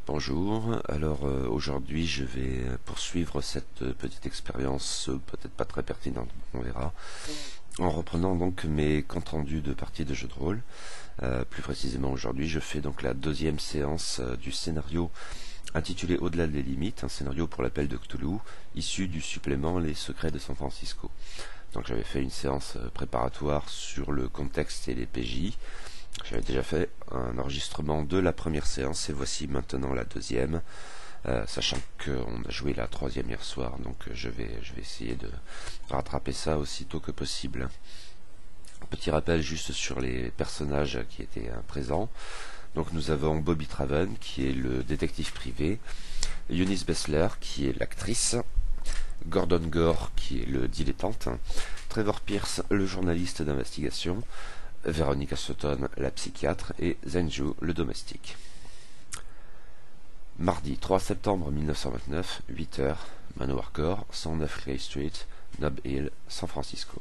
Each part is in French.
Bonjour, alors aujourd'hui je vais poursuivre cette petite expérience peut-être pas très pertinente, on verra, en reprenant donc mes comptes rendus de parties de jeux de rôle. Plus précisément aujourd'hui je fais donc la deuxième séance du scénario intitulé Au-delà des limites, un scénario pour l'appel de Cthulhu, issu du supplément Les secrets de San Francisco. Donc j'avais fait une séance préparatoire sur le contexte et les PJ. J'avais déjà fait un enregistrement de la première séance et voici maintenant la deuxième, sachant qu'on a joué la troisième hier soir, donc je vais essayer de rattraper ça aussitôt que possible. Petit rappel juste sur les personnages qui étaient présents. Donc nous avons Bobby Traven qui est le détective privé, Eunice Bessler qui est l'actrice, Gordon Gore qui est le dilettante, Trevor Pierce le journaliste d'investigation, Veronica Sutton, la psychiatre, et Zenju, le domestique. Mardi 3 septembre 1929, 8h, Manoir Gore, 109 Clay Street, Nob Hill, San Francisco.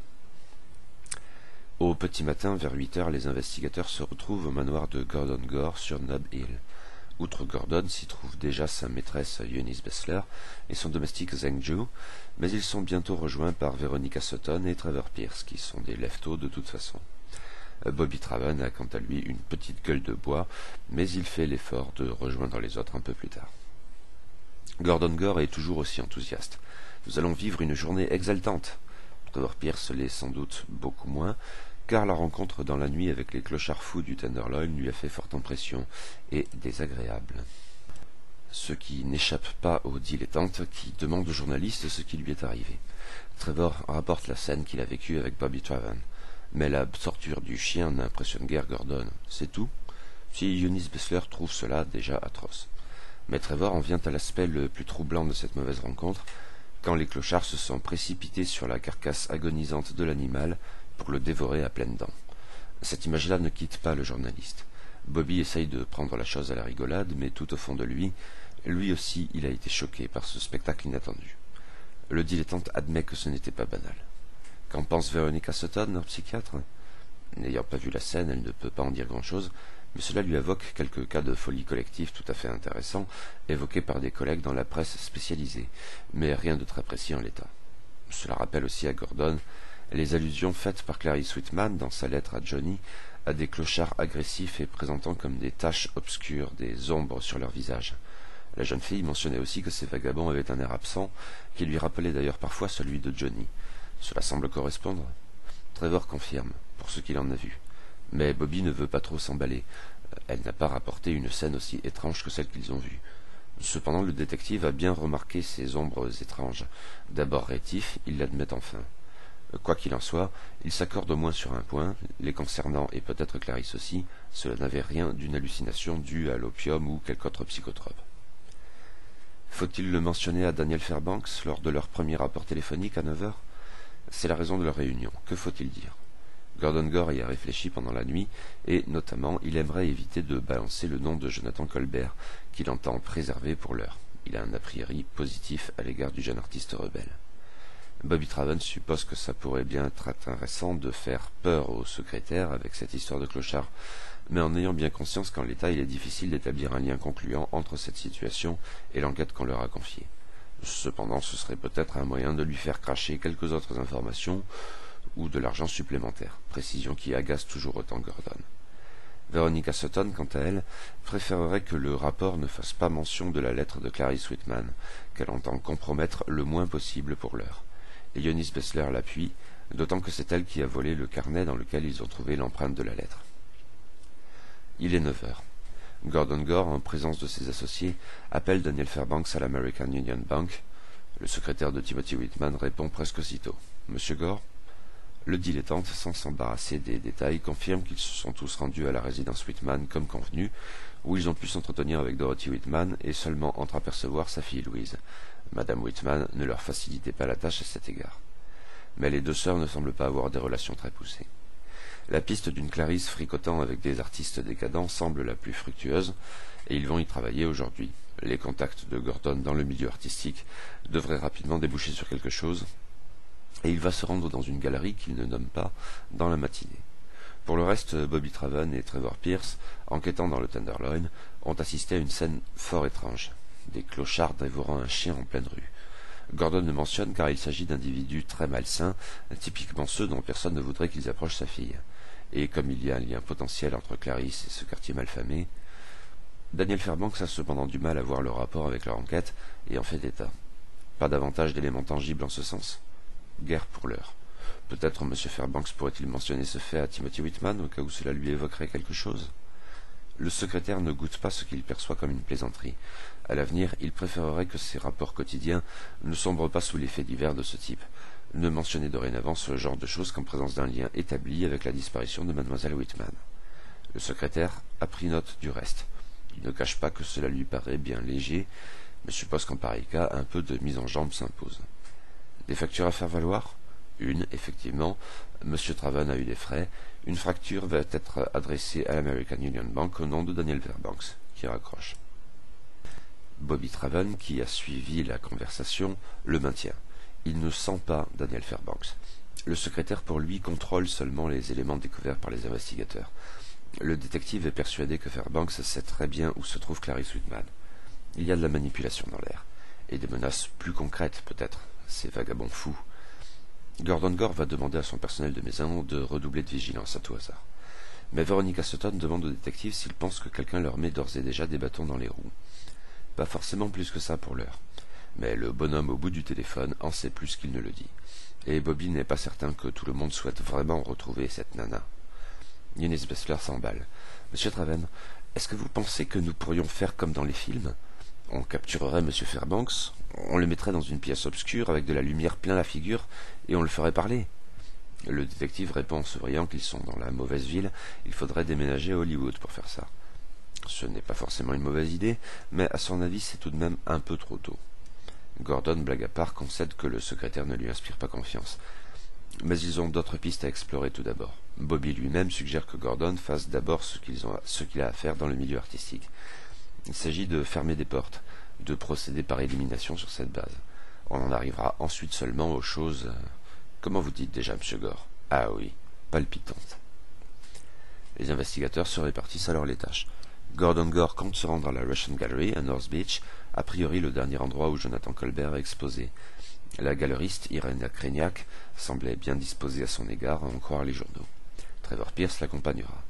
Au petit matin, vers 8h, les investigateurs se retrouvent au manoir de Gordon Gore sur Nob Hill. Outre Gordon s'y trouve déjà sa maîtresse Eunice Bessler et son domestique Zenju, mais ils sont bientôt rejoints par Veronica Sutton et Trevor Pierce, qui sont des leftos de toute façon. Bobby Traven a quant à lui une petite gueule de bois, mais il fait l'effort de rejoindre les autres un peu plus tard. Gordon Gore est toujours aussi enthousiaste. Nous allons vivre une journée exaltante. Trevor Pierce l'est sans doute beaucoup moins, car la rencontre dans la nuit avec les clochards fous du Tenderloin lui a fait forte impression et désagréable. Ce qui n'échappe pas aux dilettantes qui demandent au journaliste ce qui lui est arrivé. Trevor rapporte la scène qu'il a vécue avec Bobby Traven. Mais la torture du chien n'impressionne guère Gordon, c'est tout. Si Eunice Bessler trouve cela déjà atroce. Mais Trevor en vient à l'aspect le plus troublant de cette mauvaise rencontre, quand les clochards se sont précipités sur la carcasse agonisante de l'animal pour le dévorer à pleines dents. Cette image-là ne quitte pas le journaliste. Bobby essaye de prendre la chose à la rigolade, mais tout au fond de lui aussi il a été choqué par ce spectacle inattendu. Le dilettante admet que ce n'était pas banal. Qu'en pense Veronica Sutton, notre psychiatre? N'ayant pas vu la scène, elle ne peut pas en dire grand-chose, mais cela lui évoque quelques cas de folie collective tout à fait intéressants, évoqués par des collègues dans la presse spécialisée, mais rien de très précis en l'état. Cela rappelle aussi à Gordon les allusions faites par Clarice Whitman dans sa lettre à Johnny à des clochards agressifs et présentant comme des taches obscures, des ombres sur leur visage. La jeune fille mentionnait aussi que ces vagabonds avaient un air absent, qui lui rappelait d'ailleurs parfois celui de Johnny. Cela semble correspondre. Trevor confirme, pour ce qu'il en a vu. Mais Bobby ne veut pas trop s'emballer. Elle n'a pas rapporté une scène aussi étrange que celle qu'ils ont vue. Cependant, le détective a bien remarqué ces ombres étranges. D'abord rétif, il l'admet enfin. Quoi qu'il en soit, il s'accorde au moins sur un point, les concernant et peut-être Clarisse aussi, cela n'avait rien d'une hallucination due à l'opium ou quelque autre psychotrope. Faut-il le mentionner à Daniel Fairbanks lors de leur premier rapport téléphonique à 9h? C'est la raison de leur réunion. Que faut-il dire? Gordon Gore y a réfléchi pendant la nuit, et notamment il aimerait éviter de balancer le nom de Jonathan Colbert, qu'il entend préserver pour l'heure. Il a un a priori positif à l'égard du jeune artiste rebelle. Bobby Traven suppose que ça pourrait bien être intéressant de faire peur au secrétaire avec cette histoire de clochard, mais en ayant bien conscience qu'en l'état il est difficile d'établir un lien concluant entre cette situation et l'enquête qu'on leur a confiée. Cependant, ce serait peut-être un moyen de lui faire cracher quelques autres informations ou de l'argent supplémentaire, précision qui agace toujours autant Gordon. Veronica Sutton, quant à elle, préférerait que le rapport ne fasse pas mention de la lettre de Clarice Whitman, qu'elle entend compromettre le moins possible pour l'heure. Et Eunice Bessler l'appuie, d'autant que c'est elle qui a volé le carnet dans lequel ils ont trouvé l'empreinte de la lettre. Il est 9h. Gordon Gore, en présence de ses associés, appelle Daniel Fairbanks à l'American Union Bank. Le secrétaire de Timothy Whitman répond presque aussitôt. « Monsieur Gore ?» Le dilettante, sans s'embarrasser des détails, confirme qu'ils se sont tous rendus à la résidence Whitman comme convenu, où ils ont pu s'entretenir avec Dorothy Whitman et seulement entreapercevoir sa fille Louise. Madame Whitman ne leur facilitait pas la tâche à cet égard. Mais les deux sœurs ne semblent pas avoir des relations très poussées. La piste d'une Clarisse fricotant avec des artistes décadents semble la plus fructueuse, et ils vont y travailler aujourd'hui. Les contacts de Gordon dans le milieu artistique devraient rapidement déboucher sur quelque chose, et il va se rendre dans une galerie qu'il ne nomme pas dans la matinée. Pour le reste, Bobby Traven et Trevor Pierce, enquêtant dans le Tenderloin, ont assisté à une scène fort étrange. Des clochards dévorant un chien en pleine rue. Gordon le mentionne car il s'agit d'individus très malsains, typiquement ceux dont personne ne voudrait qu'ils approchent sa fille. Et comme il y a un lien potentiel entre Clarisse et ce quartier malfamé, Daniel Fairbanks a cependant du mal à voir le rapport avec leur enquête et en fait état. Pas davantage d'éléments tangibles en ce sens. Guère pour l'heure. Peut-être M. Fairbanks pourrait-il mentionner ce fait à Timothy Whitman au cas où cela lui évoquerait quelque chose. Le secrétaire ne goûte pas ce qu'il perçoit comme une plaisanterie. À l'avenir, il préférerait que ses rapports quotidiens ne sombrent pas sous les faits divers de ce type. Ne mentionnez dorénavant ce genre de choses qu'en présence d'un lien établi avec la disparition de Mademoiselle Whitman. Le secrétaire a pris note du reste. Il ne cache pas que cela lui paraît bien léger, mais suppose qu'en pareil cas, un peu de mise en jambe s'impose. Des factures à faire valoir? Une, effectivement. M. Traven a eu des frais. Une facture va être adressée à l'American Union Bank au nom de Daniel Fairbanks, qui raccroche. Bobby Traven, qui a suivi la conversation, le maintient. Il ne sent pas Daniel Fairbanks. Le secrétaire, pour lui, contrôle seulement les éléments découverts par les investigateurs. Le détective est persuadé que Fairbanks sait très bien où se trouve Clarisse Whitman. Il y a de la manipulation dans l'air, et des menaces plus concrètes peut-être, ces vagabonds fous. Gordon Gore va demander à son personnel de maison de redoubler de vigilance à tout hasard. Mais Veronica Sutton demande au détective s'il pense que quelqu'un leur met d'ores et déjà des bâtons dans les roues. Pas forcément plus que ça pour l'heure. Mais le bonhomme au bout du téléphone en sait plus qu'il ne le dit. Et Bobby n'est pas certain que tout le monde souhaite vraiment retrouver cette nana. Eunice Bessler s'emballe. « Monsieur Traven, est-ce que vous pensez que nous pourrions faire comme dans les films ? On capturerait Monsieur Fairbanks, on le mettrait dans une pièce obscure avec de la lumière plein la figure, et on le ferait parler. » Le détective répond en souriant qu'ils sont dans la mauvaise ville, il faudrait déménager à Hollywood pour faire ça. Ce n'est pas forcément une mauvaise idée, mais à son avis c'est tout de même un peu trop tôt. Gordon, blague à part, concède que le secrétaire ne lui inspire pas confiance. Mais ils ont d'autres pistes à explorer tout d'abord. Bobby lui-même suggère que Gordon fasse d'abord ce qu'il a à faire dans le milieu artistique. Il s'agit de fermer des portes, de procéder par élimination sur cette base. On en arrivera ensuite seulement aux choses... Comment vous dites déjà, monsieur Gore? Ah oui, palpitantes. Les investigateurs se répartissent alors les tâches. Gordon Gore compte se rendre à la Russian Gallery à North Beach, a priori le dernier endroit où Jonathan Colbert a exposé. La galeriste Irena Kreniak semblait bien disposée à son égard, à en croire les journaux. Trevor Pierce l'accompagnera.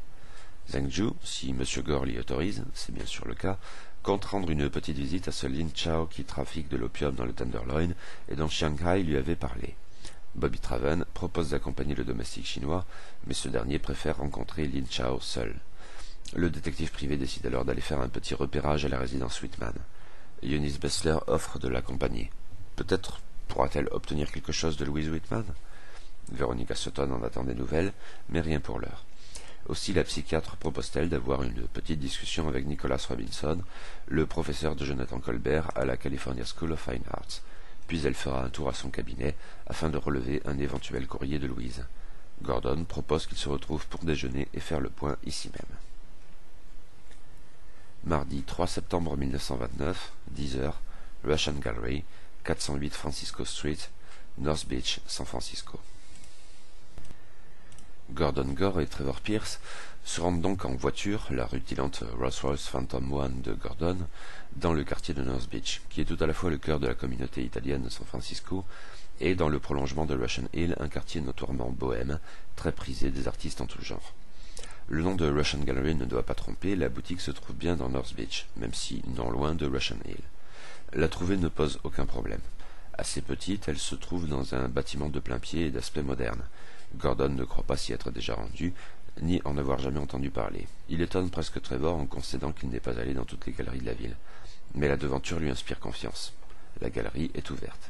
Zheng Zhu, si M. Gore l'y autorise, c'est bien sûr le cas, compte rendre une petite visite à ce Lin Chao qui trafique de l'opium dans le Tenderloin et dont Shanghai lui avait parlé. Bobby Traven propose d'accompagner le domestique chinois, mais ce dernier préfère rencontrer Lin Chao seul. Le détective privé décide alors d'aller faire un petit repérage à la résidence Whitman. Eunice Bessler offre de l'accompagner. Peut-être pourra-t-elle obtenir quelque chose de Louise Whitman? Veronica Sutton en attend des nouvelles, mais rien pour l'heure. Aussi la psychiatre propose-t-elle d'avoir une petite discussion avec Nicholas Robinson, le professeur de Jonathan Colbert à la California School of Fine Arts. Puis elle fera un tour à son cabinet afin de relever un éventuel courrier de Louise. Gordon propose qu'ils se retrouvent pour déjeuner et faire le point ici même. Mardi 3 septembre 1929, 10h, Russian Gallery, 408 Francisco Street, North Beach, San Francisco. Gordon Gore et Trevor Pierce se rendent donc en voiture, la rutilante Rolls-Royce Phantom One de Gordon, dans le quartier de North Beach, qui est tout à la fois le cœur de la communauté italienne de San Francisco et dans le prolongement de Russian Hill, un quartier notoirement bohème, très prisé des artistes en tout genre. Le nom de Russian Gallery ne doit pas tromper, la boutique se trouve bien dans North Beach, même si non loin de Russian Hill. La trouver ne pose aucun problème. Assez petite, elle se trouve dans un bâtiment de plain-pied et d'aspect moderne. Gordon ne croit pas s'y être déjà rendu, ni en avoir jamais entendu parler. Il étonne presque Trevor en concédant qu'il n'est pas allé dans toutes les galeries de la ville. Mais la devanture lui inspire confiance. La galerie est ouverte.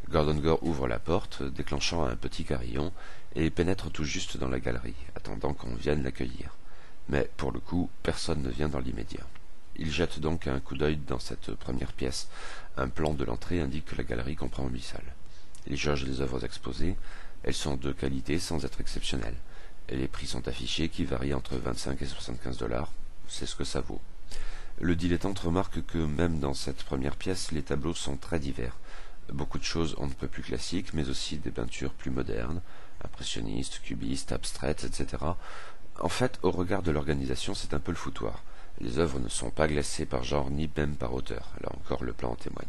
Gordon Gore ouvre la porte, déclenchant un petit carillon, et pénètre tout juste dans la galerie, attendant qu'on vienne l'accueillir. Mais, pour le coup, personne ne vient dans l'immédiat. Il jette donc un coup d'œil dans cette première pièce. Un plan de l'entrée indique que la galerie comprend 8 salles. Il jauge les œuvres exposées. Elles sont de qualité sans être exceptionnelles. Et les prix sont affichés qui varient entre 25 et 75 $. C'est ce que ça vaut. Le dilettante remarque que même dans cette première pièce, les tableaux sont très divers. Beaucoup de choses on ne peut plus classiques, mais aussi des peintures plus modernes, impressionnistes, cubistes, abstraites, etc. En fait, au regard de l'organisation, c'est un peu le foutoir. Les œuvres ne sont pas classées par genre ni même par auteur. Là encore, le plan en témoigne.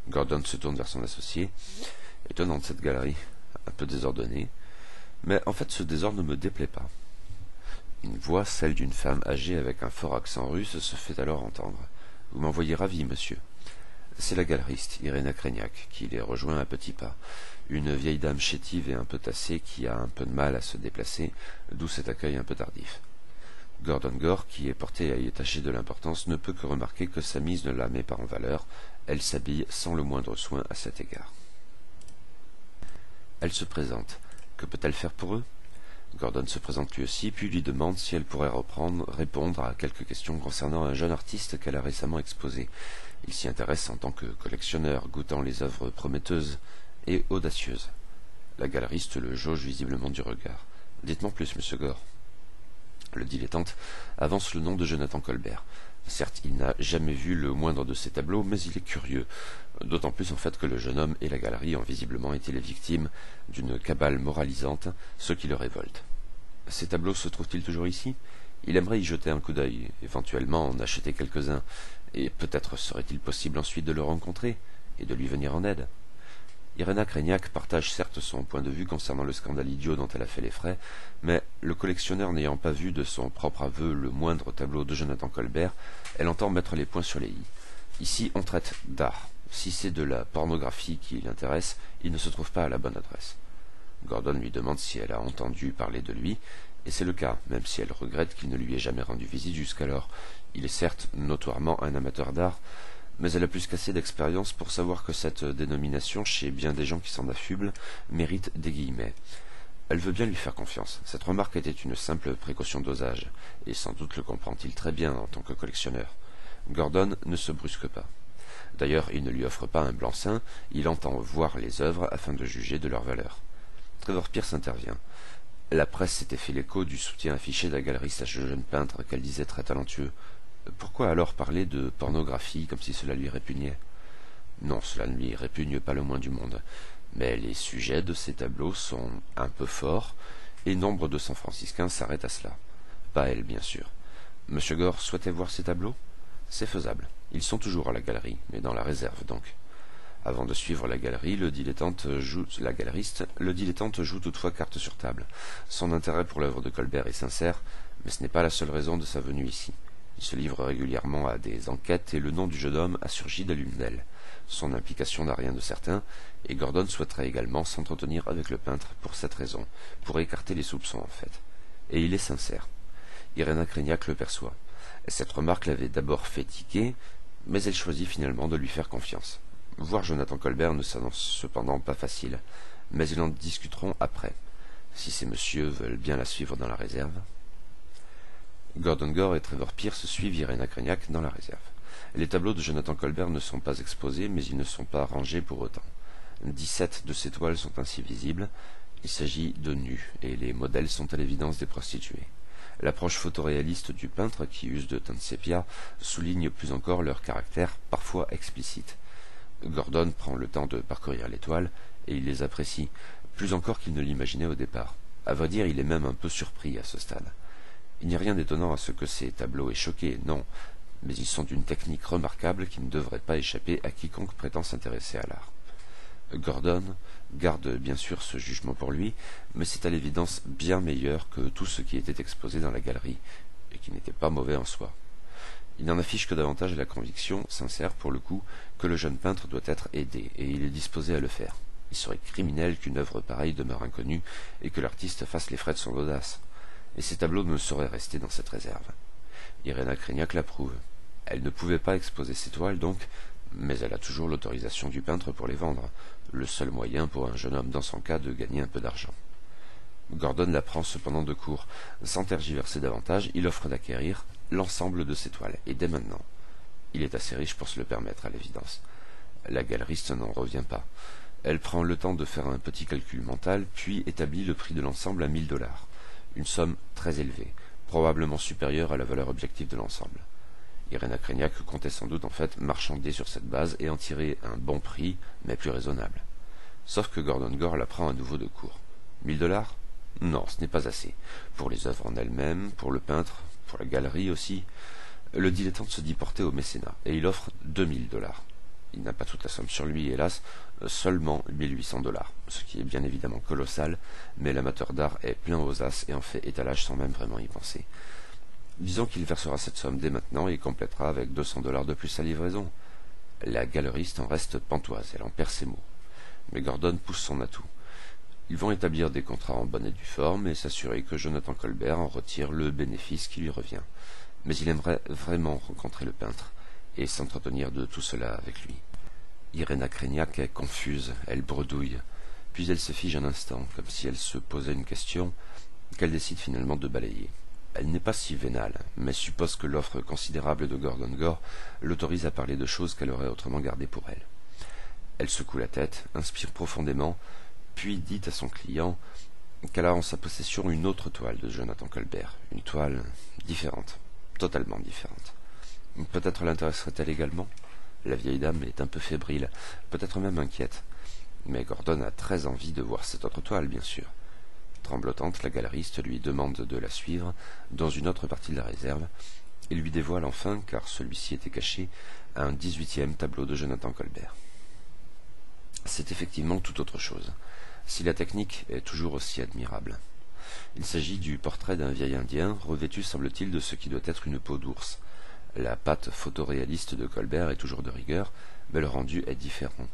Gordon se tourne vers son associé. Étonnante cette galerie, un peu désordonnée. Mais en fait, ce désordre ne me déplaît pas. Une voix, celle d'une femme âgée avec un fort accent russe, se fait alors entendre. « Vous m'envoyez ravi, monsieur. » C'est la galeriste, Irena Kreniak, qui les rejoint à petits pas. Une vieille dame chétive et un peu tassée qui a un peu de mal à se déplacer, d'où cet accueil un peu tardif. Gordon Gore, qui est porté à y attacher de l'importance, ne peut que remarquer que sa mise ne la met pas en valeur. Elle s'habille sans le moindre soin à cet égard. Elle se présente. Que peut-elle faire pour eux? Gordon se présente lui aussi, puis lui demande si elle pourrait répondre à quelques questions concernant un jeune artiste qu'elle a récemment exposé. Il s'y intéresse en tant que collectionneur, goûtant les œuvres prometteuses et audacieuses. La galeriste le jauge visiblement du regard. « Dites-moi plus, monsieur Gore. » Le dilettante avance le nom de Jonathan Colbert. Certes, il n'a jamais vu le moindre de ces tableaux, mais il est curieux, d'autant plus en fait que le jeune homme et la galerie ont visiblement été les victimes d'une cabale moralisante, ce qui le révolte. Ces tableaux se trouvent-ils toujours ici? Il aimerait y jeter un coup d'œil, éventuellement en acheter quelques-uns, et peut-être serait-il possible ensuite de le rencontrer, et de lui venir en aide. Irena Kreniak partage certes son point de vue concernant le scandale idiot dont elle a fait les frais, mais le collectionneur n'ayant pas vu de son propre aveu le moindre tableau de Jonathan Colbert, elle entend mettre les points sur les i. Ici, on traite d'art. Si c'est de la pornographie qui l'intéresse, il ne se trouve pas à la bonne adresse. Gordon lui demande si elle a entendu parler de lui, et c'est le cas, même si elle regrette qu'il ne lui ait jamais rendu visite jusqu'alors. Il est certes notoirement un amateur d'art, mais elle a plus qu'assez d'expérience pour savoir que cette dénomination, chez bien des gens qui s'en affublent, mérite des guillemets. Elle veut bien lui faire confiance. Cette remarque était une simple précaution dosage, et sans doute le comprend-il très bien en tant que collectionneur. Gordon ne se brusque pas. D'ailleurs, il ne lui offre pas un blanc-seing, il entend voir les œuvres afin de juger de leur valeur. Trevor Pierce intervient. La presse s'était fait l'écho du soutien affiché de la galeriste à ce jeune peintre qu'elle disait très talentueux. Pourquoi alors parler de pornographie comme si cela lui répugnait? Non, cela ne lui répugne pas le moins du monde. Mais les sujets de ces tableaux sont un peu forts, et nombre de San-Franciscains s'arrêtent à cela. Pas elle, bien sûr. Monsieur Gore souhaitait voir ces tableaux? C'est faisable. Ils sont toujours à la galerie, mais dans la réserve donc. Avant de suivre la galerie, le dilettante joue toutefois carte sur table. Son intérêt pour l'œuvre de Colbert est sincère, mais ce n'est pas la seule raison de sa venue ici. Il se livre régulièrement à des enquêtes et le nom du jeune homme a surgi de l'une d'elles. Son implication n'a rien de certain, et Gordon souhaiterait également s'entretenir avec le peintre pour cette raison, pour écarter les soupçons en fait. Et il est sincère. Irena Kreniak le perçoit. Cette remarque l'avait d'abord fait tiquer, mais elle choisit finalement de lui faire confiance. Voir Jonathan Colbert ne s'annonce cependant pas facile, mais ils en discuteront après, si ces messieurs veulent bien la suivre dans la réserve. Gordon Gore et Trevor Pierce suivent Irena Kreniak dans la réserve. Les tableaux de Jonathan Colbert ne sont pas exposés, mais ils ne sont pas rangés pour autant. 17 de ces toiles sont ainsi visibles. Il s'agit de nus, et les modèles sont à l'évidence des prostituées. L'approche photoréaliste du peintre, qui use de teintes sépia, souligne plus encore leur caractère parfois explicite. Gordon prend le temps de parcourir les toiles, et il les apprécie, plus encore qu'il ne l'imaginait au départ. À vrai dire, il est même un peu surpris à ce stade. Il n'y a rien d'étonnant à ce que ces tableaux aient choqué, non, mais ils sont d'une technique remarquable qui ne devrait pas échapper à quiconque prétend s'intéresser à l'art. Gordon garde bien sûr ce jugement pour lui, mais c'est à l'évidence bien meilleur que tout ce qui était exposé dans la galerie, et qui n'était pas mauvais en soi. Il n'en affiche que davantage la conviction, sincère pour le coup, que le jeune peintre doit être aidé, et il est disposé à le faire. Il serait criminel qu'une œuvre pareille demeure inconnue, et que l'artiste fasse les frais de son audace. Et ces tableaux ne sauraient rester dans cette réserve. Irena Kreniak l'approuve. Elle ne pouvait pas exposer ses toiles, donc, mais elle a toujours l'autorisation du peintre pour les vendre, le seul moyen pour un jeune homme dans son cas de gagner un peu d'argent. Gordon la prend cependant de court. Sans tergiverser davantage, il offre d'acquérir l'ensemble de ses toiles, et dès maintenant. Il est assez riche pour se le permettre, à l'évidence. La galeriste n'en revient pas. Elle prend le temps de faire un petit calcul mental, puis établit le prix de l'ensemble à $1000. Une somme très élevée, probablement supérieure à la valeur objective de l'ensemble. Irena Kreniak comptait sans doute en fait marchander sur cette base et en tirer un bon prix, mais plus raisonnable. Sauf que Gordon Gore la prend à nouveau de court. $1000? Non, ce n'est pas assez. Pour les œuvres en elles-mêmes, pour le peintre, pour la galerie aussi. Le dilettante se dit porté au mécénat, et il offre 2000 $. Il n'a pas toute la somme sur lui, hélas, seulement 1800 $, ce qui est bien évidemment colossal, mais l'amateur d'art est plein aux as et en fait étalage sans même vraiment y penser. Disons qu'il versera cette somme dès maintenant et complétera avec 200 $ de plus sa livraison. La galeriste en reste pantoise, elle en perd ses mots. Mais Gordon pousse son atout. Ils vont établir des contrats en bonne et due forme et s'assurer que Jonathan Colbert en retire le bénéfice qui lui revient. Mais il aimerait vraiment rencontrer le peintre et s'entretenir de tout cela avec lui. Irena Kreniak est confuse, elle bredouille, puis elle se fige un instant, comme si elle se posait une question, qu'elle décide finalement de balayer. Elle n'est pas si vénale, mais suppose que l'offre considérable de Gordon Gore l'autorise à parler de choses qu'elle aurait autrement gardées pour elle. Elle secoue la tête, inspire profondément, puis dit à son client qu'elle a en sa possession une autre toile de Jonathan Colbert, une toile différente, totalement différente. Peut-être l'intéresserait-elle également? La vieille dame est un peu fébrile, peut-être même inquiète. Mais Gordon a très envie de voir cette autre toile, bien sûr. Tremblotante, la galeriste lui demande de la suivre dans une autre partie de la réserve et lui dévoile enfin, car celui-ci était caché, un 18e tableau de Jonathan Colbert. C'est effectivement tout autre chose, si la technique est toujours aussi admirable. Il s'agit du portrait d'un vieil Indien, revêtu semble-t-il de ce qui doit être une peau d'ours. La patte photoréaliste de Colbert est toujours de rigueur, mais le rendu est différent,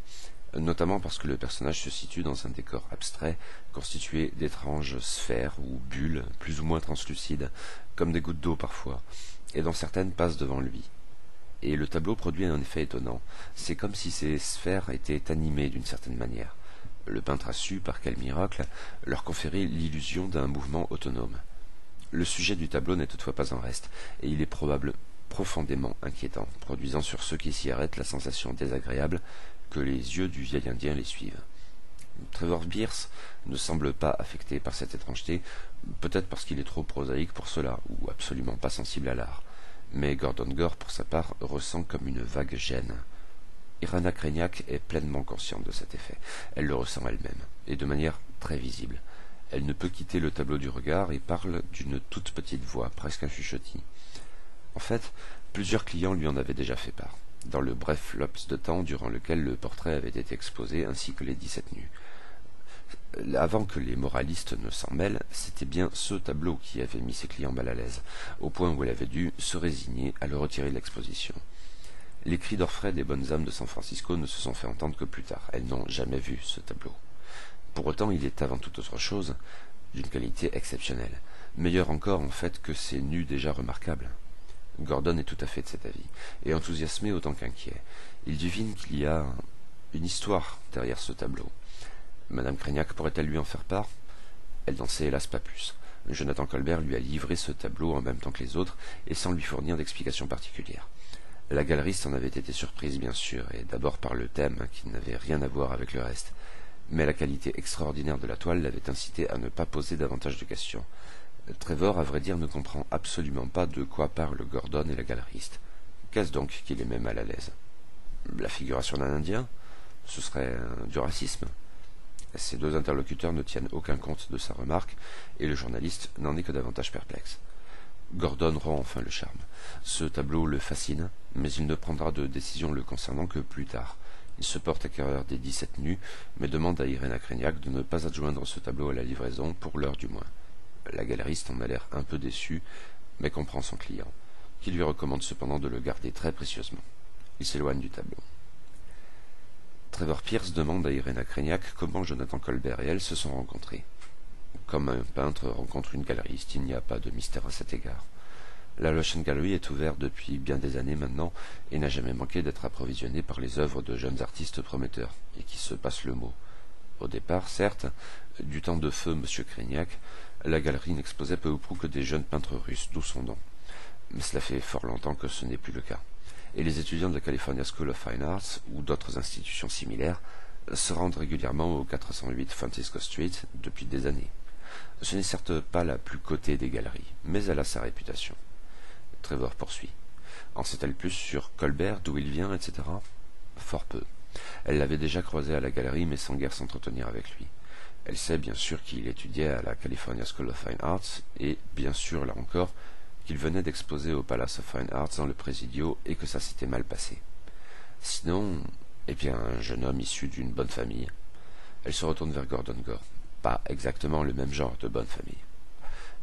notamment parce que le personnage se situe dans un décor abstrait, constitué d'étranges sphères ou bulles, plus ou moins translucides, comme des gouttes d'eau parfois, et dont certaines passent devant lui. Et le tableau produit un effet étonnant, c'est comme si ces sphères étaient animées d'une certaine manière. Le peintre a su, par quel miracle, leur conférer l'illusion d'un mouvement autonome. Le sujet du tableau n'est toutefois pas en reste, et il est profondément inquiétant, produisant sur ceux qui s'y arrêtent la sensation désagréable que les yeux du vieil Indien les suivent. Trevor Pierce ne semble pas affecté par cette étrangeté, peut-être parce qu'il est trop prosaïque pour cela, ou absolument pas sensible à l'art. Mais Gordon Gore, pour sa part, ressent comme une vague gêne. Irena Kreniak est pleinement consciente de cet effet. Elle le ressent elle-même, et de manière très visible. Elle ne peut quitter le tableau du regard et parle d'une toute petite voix, presque un chuchotis. En fait, plusieurs clients lui en avaient déjà fait part, dans le bref laps de temps durant lequel le portrait avait été exposé, ainsi que les 17 nus. Avant que les moralistes ne s'en mêlent, c'était bien ce tableau qui avait mis ses clients mal à l'aise, au point où elle avait dû se résigner à le retirer de l'exposition. Les cris d'orfraie des bonnes âmes de San Francisco ne se sont fait entendre que plus tard. Elles n'ont jamais vu ce tableau. Pour autant, il est avant toute autre chose d'une qualité exceptionnelle, meilleure encore en fait que ces nus déjà remarquables. Gordon est tout à fait de cet avis, et enthousiasmé autant qu'inquiet. Il devine qu'il y a une histoire derrière ce tableau. Madame Kreniak pourrait-elle lui en faire part? Elle n'en sait hélas pas plus. Jonathan Colbert lui a livré ce tableau en même temps que les autres, et sans lui fournir d'explication particulière. La galeriste en avait été surprise, bien sûr, et d'abord par le thème, qui n'avait rien à voir avec le reste. Mais la qualité extraordinaire de la toile l'avait incité à ne pas poser davantage de questions. Trevor, à vrai dire, ne comprend absolument pas de quoi parlent Gordon et la galeriste. Qu'est-ce donc qui les met mal à l'aise? La figuration d'un Indien? Ce serait du racisme. Ces deux interlocuteurs ne tiennent aucun compte de sa remarque, et le journaliste n'en est que davantage perplexe. Gordon rend enfin le charme. Ce tableau le fascine, mais il ne prendra de décision le concernant que plus tard. Il se porte acquéreur des 17 nus, mais demande à Irena Kreniak de ne pas adjoindre ce tableau à la livraison, pour l'heure du moins. La galeriste en a l'air un peu déçue, mais comprend son client, qui lui recommande cependant de le garder très précieusement. Il s'éloigne du tableau. Trevor Pierce demande à Irena Kreniak comment Jonathan Colbert et elle se sont rencontrés. Comme un peintre rencontre une galeriste, il n'y a pas de mystère à cet égard. La Lotion Gallery est ouverte depuis bien des années maintenant et n'a jamais manqué d'être approvisionnée par les œuvres de jeunes artistes prometteurs et qui se passent le mot. Au départ, certes, du temps de feu M. Kreniak, la galerie n'exposait peu ou prou que des jeunes peintres russes, d'où son nom. Mais cela fait fort longtemps que ce n'est plus le cas. Et les étudiants de la California School of Fine Arts ou d'autres institutions similaires se rendent régulièrement au 408 Francisco Street depuis des années. Ce n'est certes pas la plus cotée des galeries, mais elle a sa réputation. Trevor poursuit. En sait-elle plus sur Colbert, d'où il vient, etc. Fort peu. Elle l'avait déjà croisé à la galerie, mais sans guère s'entretenir avec lui. Elle sait bien sûr qu'il étudiait à la California School of Fine Arts, et bien sûr, là encore, qu'il venait d'exposer au Palace of Fine Arts dans le Presidio et que ça s'était mal passé. Sinon, eh bien, un jeune homme issu d'une bonne famille. Elle se retourne vers Gordon Gore. Pas exactement le même genre de bonne famille.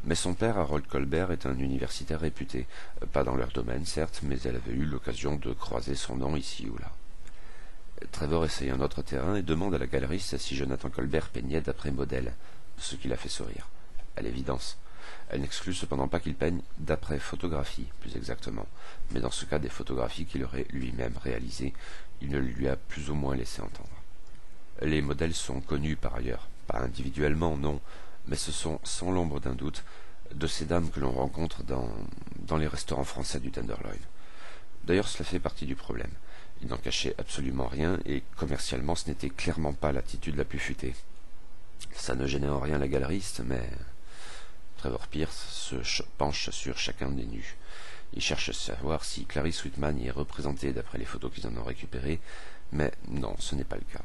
Mais son père, Harold Colbert, est un universitaire réputé, pas dans leur domaine certes, mais elle avait eu l'occasion de croiser son nom ici ou là. Trevor essaye un autre terrain et demande à la galeriste si Jonathan Colbert peignait d'après modèle, ce qui la fait sourire. À l'évidence. Elle n'exclut cependant pas qu'il peigne d'après photographie, plus exactement, mais dans ce cas des photographies qu'il aurait lui-même réalisées, il ne lui a plus ou moins laissé entendre. Les modèles sont connus par ailleurs, pas individuellement, non, mais ce sont, sans l'ombre d'un doute, de ces dames que l'on rencontre dans les restaurants français du Tenderloin. D'ailleurs, cela fait partie du problème. Il n'en cachait absolument rien, et commercialement ce n'était clairement pas l'attitude la plus futée. Ça ne gênait en rien la galeriste, mais Trevor Pierce se penche sur chacun des nus. Il cherche à savoir si Clarice Whitman y est représentée d'après les photos qu'ils en ont récupérées, mais non, ce n'est pas le cas.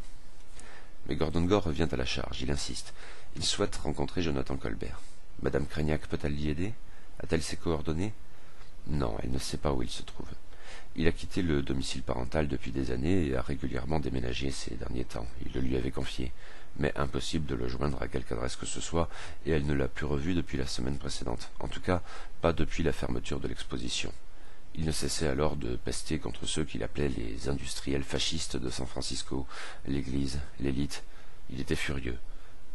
Mais Gordon Gore revient à la charge, il insiste. Il souhaite rencontrer Jonathan Colbert. Madame Cragnac peut-elle l'y aider? A-t-elle ses coordonnées? Non, elle ne sait pas où il se trouve. Il a quitté le domicile parental depuis des années et a régulièrement déménagé ces derniers temps. Il le lui avait confié. Mais impossible de le joindre à quelque adresse que ce soit, et elle ne l'a plus revu depuis la semaine précédente. En tout cas, pas depuis la fermeture de l'exposition. Il ne cessait alors de pester contre ceux qu'il appelait les industriels fascistes de San Francisco, l'Église, l'élite. Il était furieux,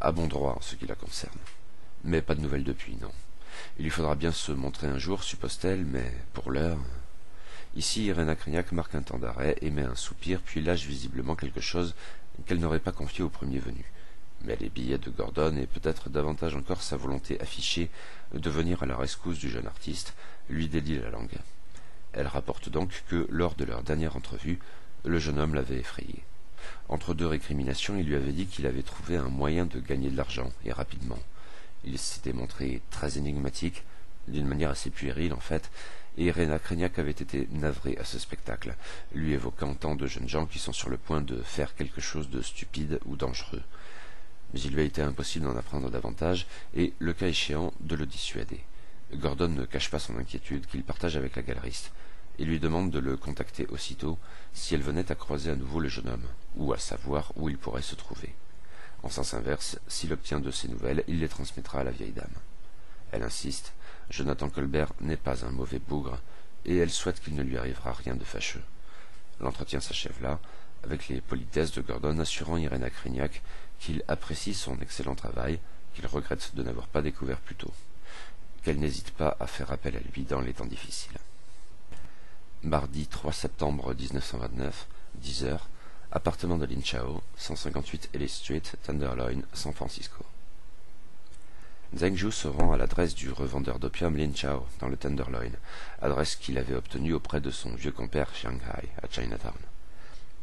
à bon droit en ce qui la concerne. Mais pas de nouvelles depuis, non. Il lui faudra bien se montrer un jour, suppose-t-elle, mais pour l'heure... Ici, Irena Crignac marque un temps d'arrêt, émet un soupir, puis lâche visiblement quelque chose qu'elle n'aurait pas confié au premier venu. Mais les billets de Gordon, et peut-être davantage encore sa volonté affichée de venir à la rescousse du jeune artiste, lui dédient la langue. Elle rapporte donc que, lors de leur dernière entrevue, le jeune homme l'avait effrayé. Entre deux récriminations, il lui avait dit qu'il avait trouvé un moyen de gagner de l'argent, et rapidement. Il s'était montré très énigmatique, d'une manière assez puérile en fait, et Irena Crignac avait été navrée à ce spectacle, lui évoquant tant de jeunes gens qui sont sur le point de faire quelque chose de stupide ou dangereux. Mais il lui a été impossible d'en apprendre davantage, et, le cas échéant, de le dissuader. Gordon ne cache pas son inquiétude, qu'il partage avec la galeriste, et lui demande de le contacter aussitôt si elle venait à croiser à nouveau le jeune homme, ou à savoir où il pourrait se trouver. En sens inverse, s'il obtient de ses nouvelles, il les transmettra à la vieille dame. Elle insiste, Jonathan Colbert n'est pas un mauvais bougre, et elle souhaite qu'il ne lui arrivera rien de fâcheux. L'entretien s'achève là, avec les politesses de Gordon assurant Irena Crignac qu'il apprécie son excellent travail, qu'il regrette de n'avoir pas découvert plus tôt, qu'elle n'hésite pas à faire appel à lui dans les temps difficiles. Mardi 3 septembre 1929, 10 heures, appartement de Lin Chao, 158 Ellis Street, Tenderloin, San Francisco. Zheng Zhu se rend à l'adresse du revendeur d'opium Lin Chao, dans le Tenderloin, adresse qu'il avait obtenue auprès de son vieux compère Shanghai, à Chinatown.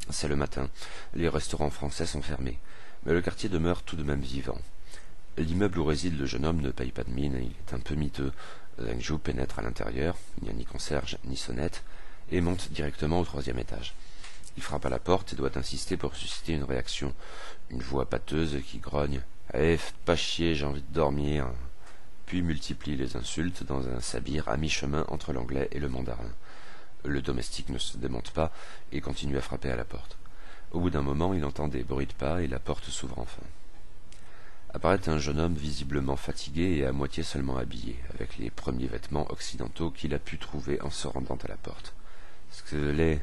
C'est le matin, les restaurants français sont fermés, mais le quartier demeure tout de même vivant. L'immeuble où réside le jeune homme ne paye pas de mine, il est un peu miteux. Zheng Zhu pénètre à l'intérieur, il n'y a ni concierge ni sonnette, et monte directement au 3e étage. Il frappe à la porte et doit insister pour susciter une réaction. Une voix pâteuse qui grogne « Eh, faites pas chier, j'ai envie de dormir !» puis multiplie les insultes dans un sabir à mi-chemin entre l'anglais et le mandarin. Le domestique ne se démonte pas et continue à frapper à la porte. Au bout d'un moment, il entend des bruits de pas et la porte s'ouvre enfin. Apparaît un jeune homme visiblement fatigué et à moitié seulement habillé, avec les premiers vêtements occidentaux qu'il a pu trouver en se rendant à la porte. « Ce que les... »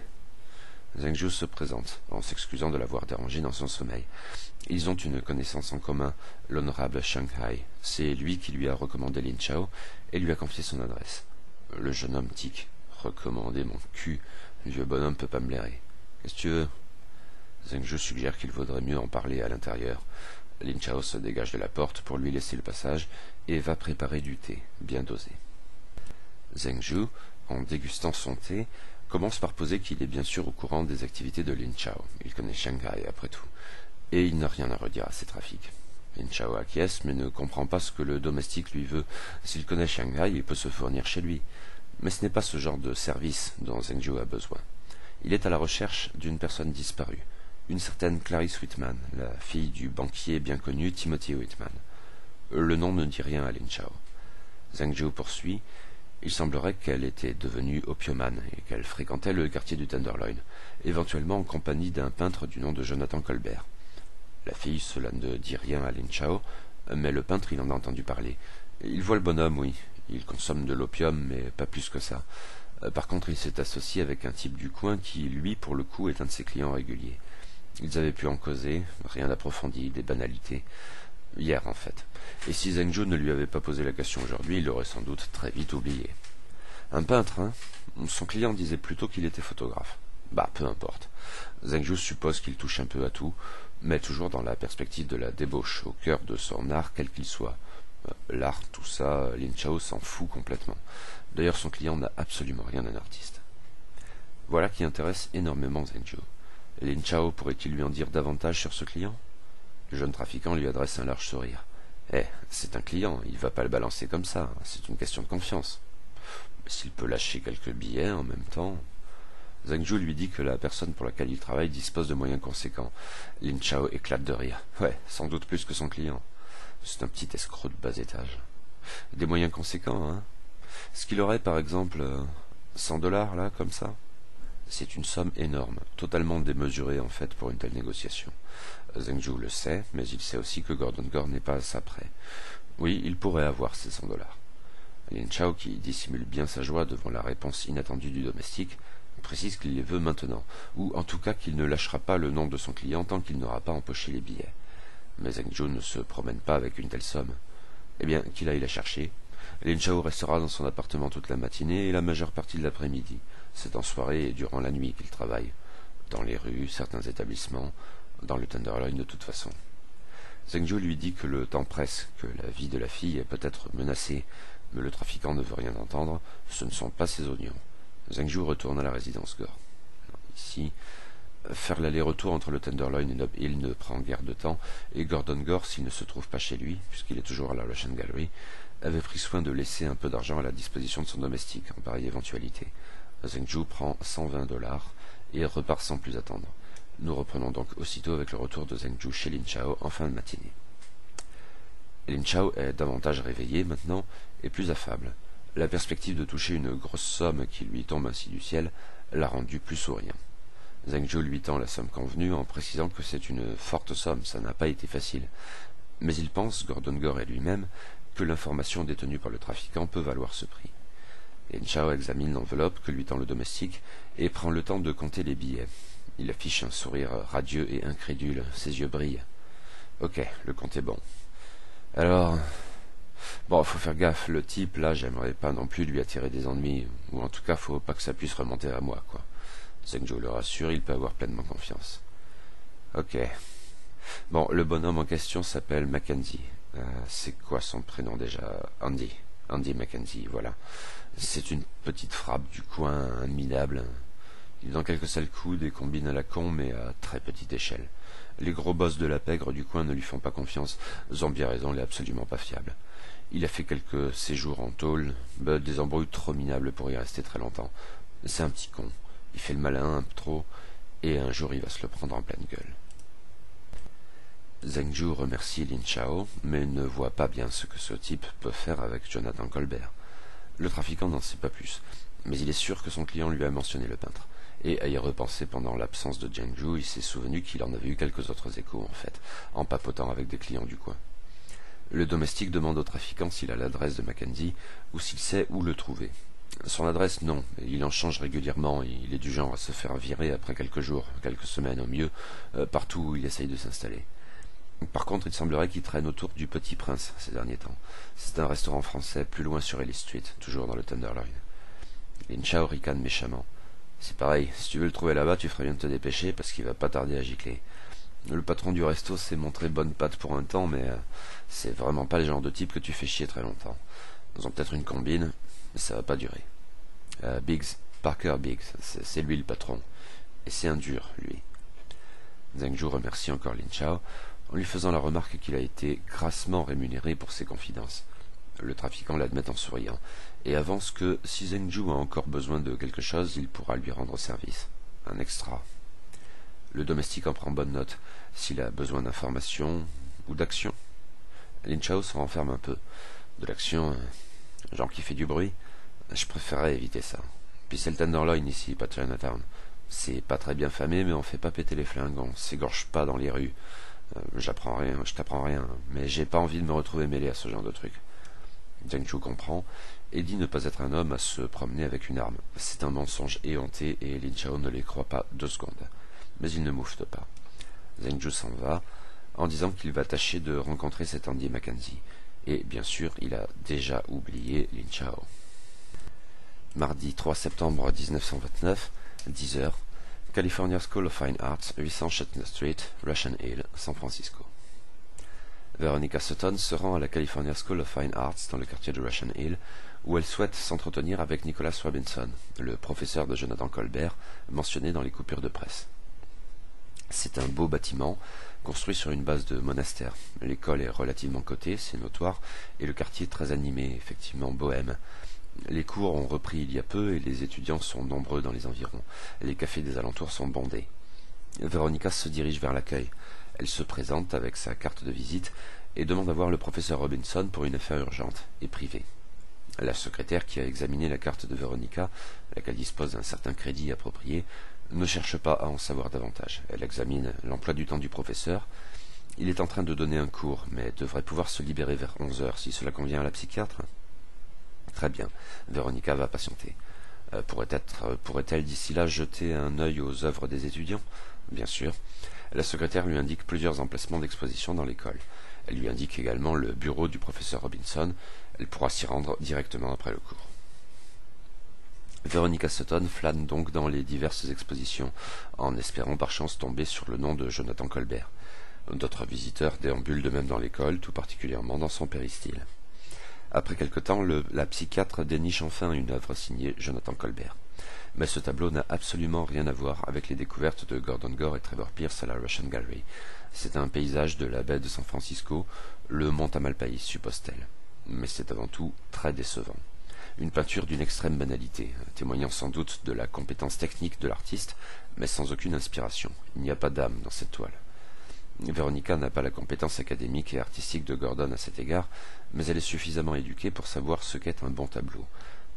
Zheng Zhu se présente, en s'excusant de l'avoir dérangé dans son sommeil. Ils ont une connaissance en commun, l'honorable Shanghai. C'est lui qui lui a recommandé Lin Chao et lui a confié son adresse. Le jeune homme tique. « Recommander mon cul, le vieux bonhomme peut pas me blairer. Qu'est-ce que tu veux ?» Zheng Zhu suggère qu'il vaudrait mieux en parler à l'intérieur. Lin Chao se dégage de la porte pour lui laisser le passage et va préparer du thé, bien dosé. Zheng Zhu, en dégustant son thé, commence par poser qu'il est bien sûr au courant des activités de Lin Chao. Il connaît Shanghai, après tout. Et il n'a rien à redire à ces trafics. Lin Chao acquiesce, mais ne comprend pas ce que le domestique lui veut. S'il connaît Shanghai, il peut se fournir chez lui. Mais ce n'est pas ce genre de service dont Zheng Zhu a besoin. Il est à la recherche d'une personne disparue. Une certaine Clarice Whitman, la fille du banquier bien connu Timothy Whitman. Le nom ne dit rien à Lin Chao. Zheng Zhu poursuit. Il semblerait qu'elle était devenue opiumane et qu'elle fréquentait le quartier du Tenderloin, éventuellement en compagnie d'un peintre du nom de Jonathan Colbert. La fille, cela ne dit rien à Lin Chao, mais le peintre, il en a entendu parler. Il voit le bonhomme, oui. Il consomme de l'opium, mais pas plus que ça. Par contre, il s'est associé avec un type du coin qui, lui, pour le coup, est un de ses clients réguliers. Ils avaient pu en causer, rien d'approfondi, des banalités. Hier, en fait. Et si Zheng Zhou ne lui avait pas posé la question aujourd'hui, il l'aurait sans doute très vite oublié. Un peintre, hein? Son client disait plutôt qu'il était photographe. Bah, peu importe. Zheng Zhou suppose qu'il touche un peu à tout, mais toujours dans la perspective de la débauche, au cœur de son art, quel qu'il soit. L'art, tout ça, Lin Chao s'en fout complètement. D'ailleurs, son client n'a absolument rien d'un artiste. Voilà qui intéresse énormément Zheng Zhou. Lin Chao pourrait-il lui en dire davantage sur ce client? Le jeune trafiquant lui adresse un large sourire. C'est un client, il va pas le balancer comme ça, c'est une question de confiance. Mais s'il peut lâcher quelques billets en même temps... Zheng Zhou lui dit que la personne pour laquelle il travaille dispose de moyens conséquents. Lin Chao éclate de rire. Ouais, sans doute plus que son client. C'est un petit escroc de bas étage. Des moyens conséquents, hein? Est-ce qu'il aurait, par exemple, 100 $, là, comme ça? C'est une somme énorme, totalement démesurée, en fait, pour une telle négociation. Zheng Zhou le sait, mais il sait aussi que Gordon Gore n'est pas à ça près. Oui, il pourrait avoir ces 100 $. Lin Chao, qui dissimule bien sa joie devant la réponse inattendue du domestique, précise qu'il les veut maintenant, ou en tout cas qu'il ne lâchera pas le nom de son client tant qu'il n'aura pas empoché les billets. Mais Zheng Zhou ne se promène pas avec une telle somme. Eh bien, qu'il aille la chercher. Lin Chao restera dans son appartement toute la matinée et la majeure partie de l'après-midi. C'est en soirée et durant la nuit qu'il travaille. Dans les rues, certains établissements, dans le Tenderloin de toute façon. Zheng Zhou lui dit que le temps presse, que la vie de la fille est peut-être menacée, mais le trafiquant ne veut rien entendre, ce ne sont pas ses oignons. Zheng Zhou retourne à la résidence Gore. Ici, faire l'aller-retour entre le Tenderloin et Nob Hill ne prend guère de temps, et Gordon Gore, s'il ne se trouve pas chez lui, puisqu'il est toujours à la Russian Gallery, avait pris soin de laisser un peu d'argent à la disposition de son domestique en pareille éventualité. Zheng Zhou prend 120 $ et repart sans plus attendre. Nous reprenons donc aussitôt avec le retour de Zheng Zhou chez Lin Chao en fin de matinée. Lin Chao est davantage réveillé maintenant et plus affable. La perspective de toucher une grosse somme qui lui tombe ainsi du ciel l'a rendu plus souriant. Zheng Zhou lui tend la somme convenue en précisant que c'est une forte somme, ça n'a pas été facile. Mais il pense, Gordon Gore et lui-même, que l'information détenue par le trafiquant peut valoir ce prix. Lin Chao examine l'enveloppe que lui tend le domestique et prend le temps de compter les billets. Il affiche un sourire radieux et incrédule, ses yeux brillent. Ok, le compte est bon. Alors... Bon, faut faire gaffe, le type, là, j'aimerais pas non plus lui attirer des ennuis, ou en tout cas, faut pas que ça puisse remonter à moi, quoi. Zheng Zhou le rassure, il peut avoir pleinement confiance. Ok. Bon, le bonhomme en question s'appelle Mackenzie. C'est quoi son prénom déjà? Andy. Andy Mackenzie, voilà. C'est une petite frappe du coin, un minable. Il est dans quelques sales coups, des combines à la con, mais à très petite échelle. Les gros boss de la pègre du coin ne lui font pas confiance. Zombie a raison, il est absolument pas fiable. Il a fait quelques séjours en tôle, des embrouilles trop minables pour y rester très longtemps. C'est un petit con. Il fait le malin un peu trop, et un jour il va se le prendre en pleine gueule. Zheng Zhou remercie Lin Chao, mais ne voit pas bien ce que ce type peut faire avec Jonathan Colbert. Le trafiquant n'en sait pas plus, mais il est sûr que son client lui a mentionné le peintre. Et à y repenser pendant l'absence de Zheng Zhou, il s'est souvenu qu'il en avait eu quelques autres échos, en fait, en papotant avec des clients du coin. Le domestique demande au trafiquant s'il a l'adresse de Mackenzie ou s'il sait où le trouver. Son adresse, non, mais il en change régulièrement et il est du genre à se faire virer après quelques jours, quelques semaines au mieux, partout où il essaye de s'installer. Par contre, il semblerait qu'il traîne autour du Petit Prince ces derniers temps. C'est un restaurant français plus loin sur Ellis Street, toujours dans le Tenderloin. Lin Chao ricane méchamment. C'est pareil, si tu veux le trouver là-bas, tu ferais bien de te dépêcher parce qu'il va pas tarder à gicler. Le patron du resto s'est montré bonne patte pour un temps, mais c'est vraiment pas le genre de type que tu fais chier très longtemps. Ils ont peut-être une combine, mais ça va pas durer. Biggs, Parker Biggs, c'est lui le patron. Et c'est un dur, lui. Zheng Zhou remercie encore Lin Chao en lui faisant la remarque qu'il a été grassement rémunéré pour ses confidences. Le trafiquant l'admet en souriant, et avance que si Zheng Zhou a encore besoin de quelque chose, il pourra lui rendre service. Un extra. Le domestique en prend bonne note, s'il a besoin d'informations ou d'action. Lin Chao se renferme un peu. De l'action, genre qui fait du bruit. Je préférerais éviter ça. Puis c'est le Tenderloin ici, pas Chinatown. C'est pas très bien famé, mais on fait pas péter les flingues, on s'égorge pas dans les rues. J'apprends rien, je t'apprends rien, mais j'ai pas envie de me retrouver mêlé à ce genre de truc. Zheng Zhu comprend et dit ne pas être un homme à se promener avec une arme. C'est un mensonge éhonté et Lin Chao ne les croit pas 2 secondes. Mais il ne moufte pas. Zheng Zhu s'en va en disant qu'il va tâcher de rencontrer cet Andy Mackenzie. Et bien sûr, il a déjà oublié Lin Chao. Mardi 3 septembre 1929, 10h, California School of Fine Arts, 800 Chestnut Street, Russian Hill, San Francisco. Veronica Sutton se rend à la California School of Fine Arts dans le quartier de Russian Hill, où elle souhaite s'entretenir avec Nicholas Robinson, le professeur de Jonathan Colbert, mentionné dans les coupures de presse. C'est un beau bâtiment, construit sur une base de monastère. L'école est relativement cotée, c'est notoire, et le quartier très animé, effectivement bohème. Les cours ont repris il y a peu et les étudiants sont nombreux dans les environs. Les cafés des alentours sont bondés. Veronica se dirige vers l'accueil. Elle se présente avec sa carte de visite et demande à voir le professeur Robinson pour une affaire urgente et privée. La secrétaire qui a examiné la carte de Veronica, laquelle dispose d'un certain crédit approprié, ne cherche pas à en savoir davantage. Elle examine l'emploi du temps du professeur. Il est en train de donner un cours, mais devrait pouvoir se libérer vers 11h si cela convient à la psychiatre. Très bien, Veronica va patienter. Pourrait-elle d'ici là jeter un œil aux œuvres des étudiants? Bien sûr. La secrétaire lui indique plusieurs emplacements d'exposition dans l'école. Elle lui indique également le bureau du professeur Robinson. Elle pourra s'y rendre directement après le cours. Veronica Sutton flâne donc dans les diverses expositions, en espérant par chance tomber sur le nom de Jonathan Colbert. D'autres visiteurs déambulent de même dans l'école, tout particulièrement dans son péristyle. Après quelque temps, la psychiatre déniche enfin une œuvre signée Jonathan Colbert. Mais ce tableau n'a absolument rien à voir avec les découvertes de Gordon Gore et Trevor Pierce à la Russian Gallery. C'est un paysage de la baie de San Francisco, le mont Tamalpais, suppose-t-elle. Mais c'est avant tout très décevant. Une peinture d'une extrême banalité, témoignant sans doute de la compétence technique de l'artiste, mais sans aucune inspiration. Il n'y a pas d'âme dans cette toile. Veronica n'a pas la compétence académique et artistique de Gordon à cet égard, mais elle est suffisamment éduquée pour savoir ce qu'est un bon tableau.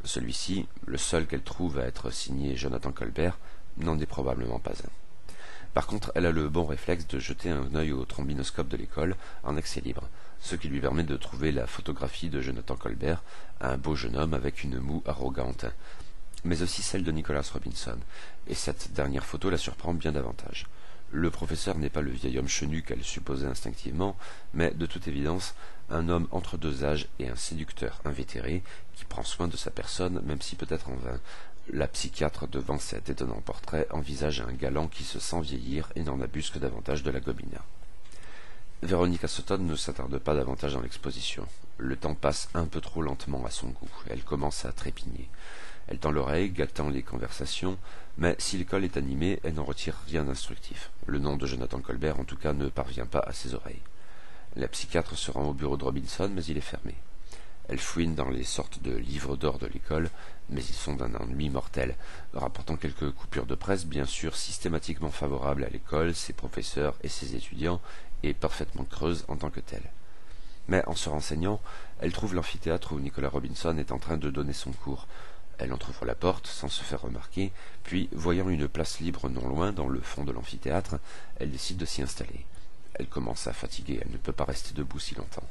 Celui-ci, le seul qu'elle trouve à être signé Jonathan Colbert, n'en est probablement pas un. Par contre, elle a le bon réflexe de jeter un œil au trombinoscope de l'école en accès libre, ce qui lui permet de trouver la photographie de Jonathan Colbert, un beau jeune homme avec une moue arrogante, mais aussi celle de Nicholas Robinson, et cette dernière photo la surprend bien davantage. Le professeur n'est pas le vieil homme chenu qu'elle supposait instinctivement, mais de toute évidence un homme entre deux âges et un séducteur invétéré qui prend soin de sa personne, même si peut-être en vain. La psychiatre devant cet étonnant portrait envisage un galant qui se sent vieillir et n'en abuse que davantage de la gobina. Veronica Sutton ne s'attarde pas davantage dans l'exposition. Le temps passe un peu trop lentement à son goût. Elle commence à trépigner. Elle tend l'oreille, gâtant les conversations, mais si l'école est animée, elle n'en retire rien d'instructif. Le nom de Jonathan Colbert, en tout cas, ne parvient pas à ses oreilles. La psychiatre se rend au bureau de Robinson, mais il est fermé. Elle fouine dans les sortes de livres d'or de l'école, mais ils sont d'un ennui mortel, rapportant quelques coupures de presse, bien sûr systématiquement favorables à l'école, ses professeurs et ses étudiants, et parfaitement creuses en tant que telles. Mais en se renseignant, elle trouve l'amphithéâtre où Nicholas Robinson est en train de donner son cours. Elle entr'ouvre la porte sans se faire remarquer, puis, voyant une place libre non loin, dans le fond de l'amphithéâtre, elle décide de s'y installer. Elle commence à fatiguer, elle ne peut pas rester debout si longtemps.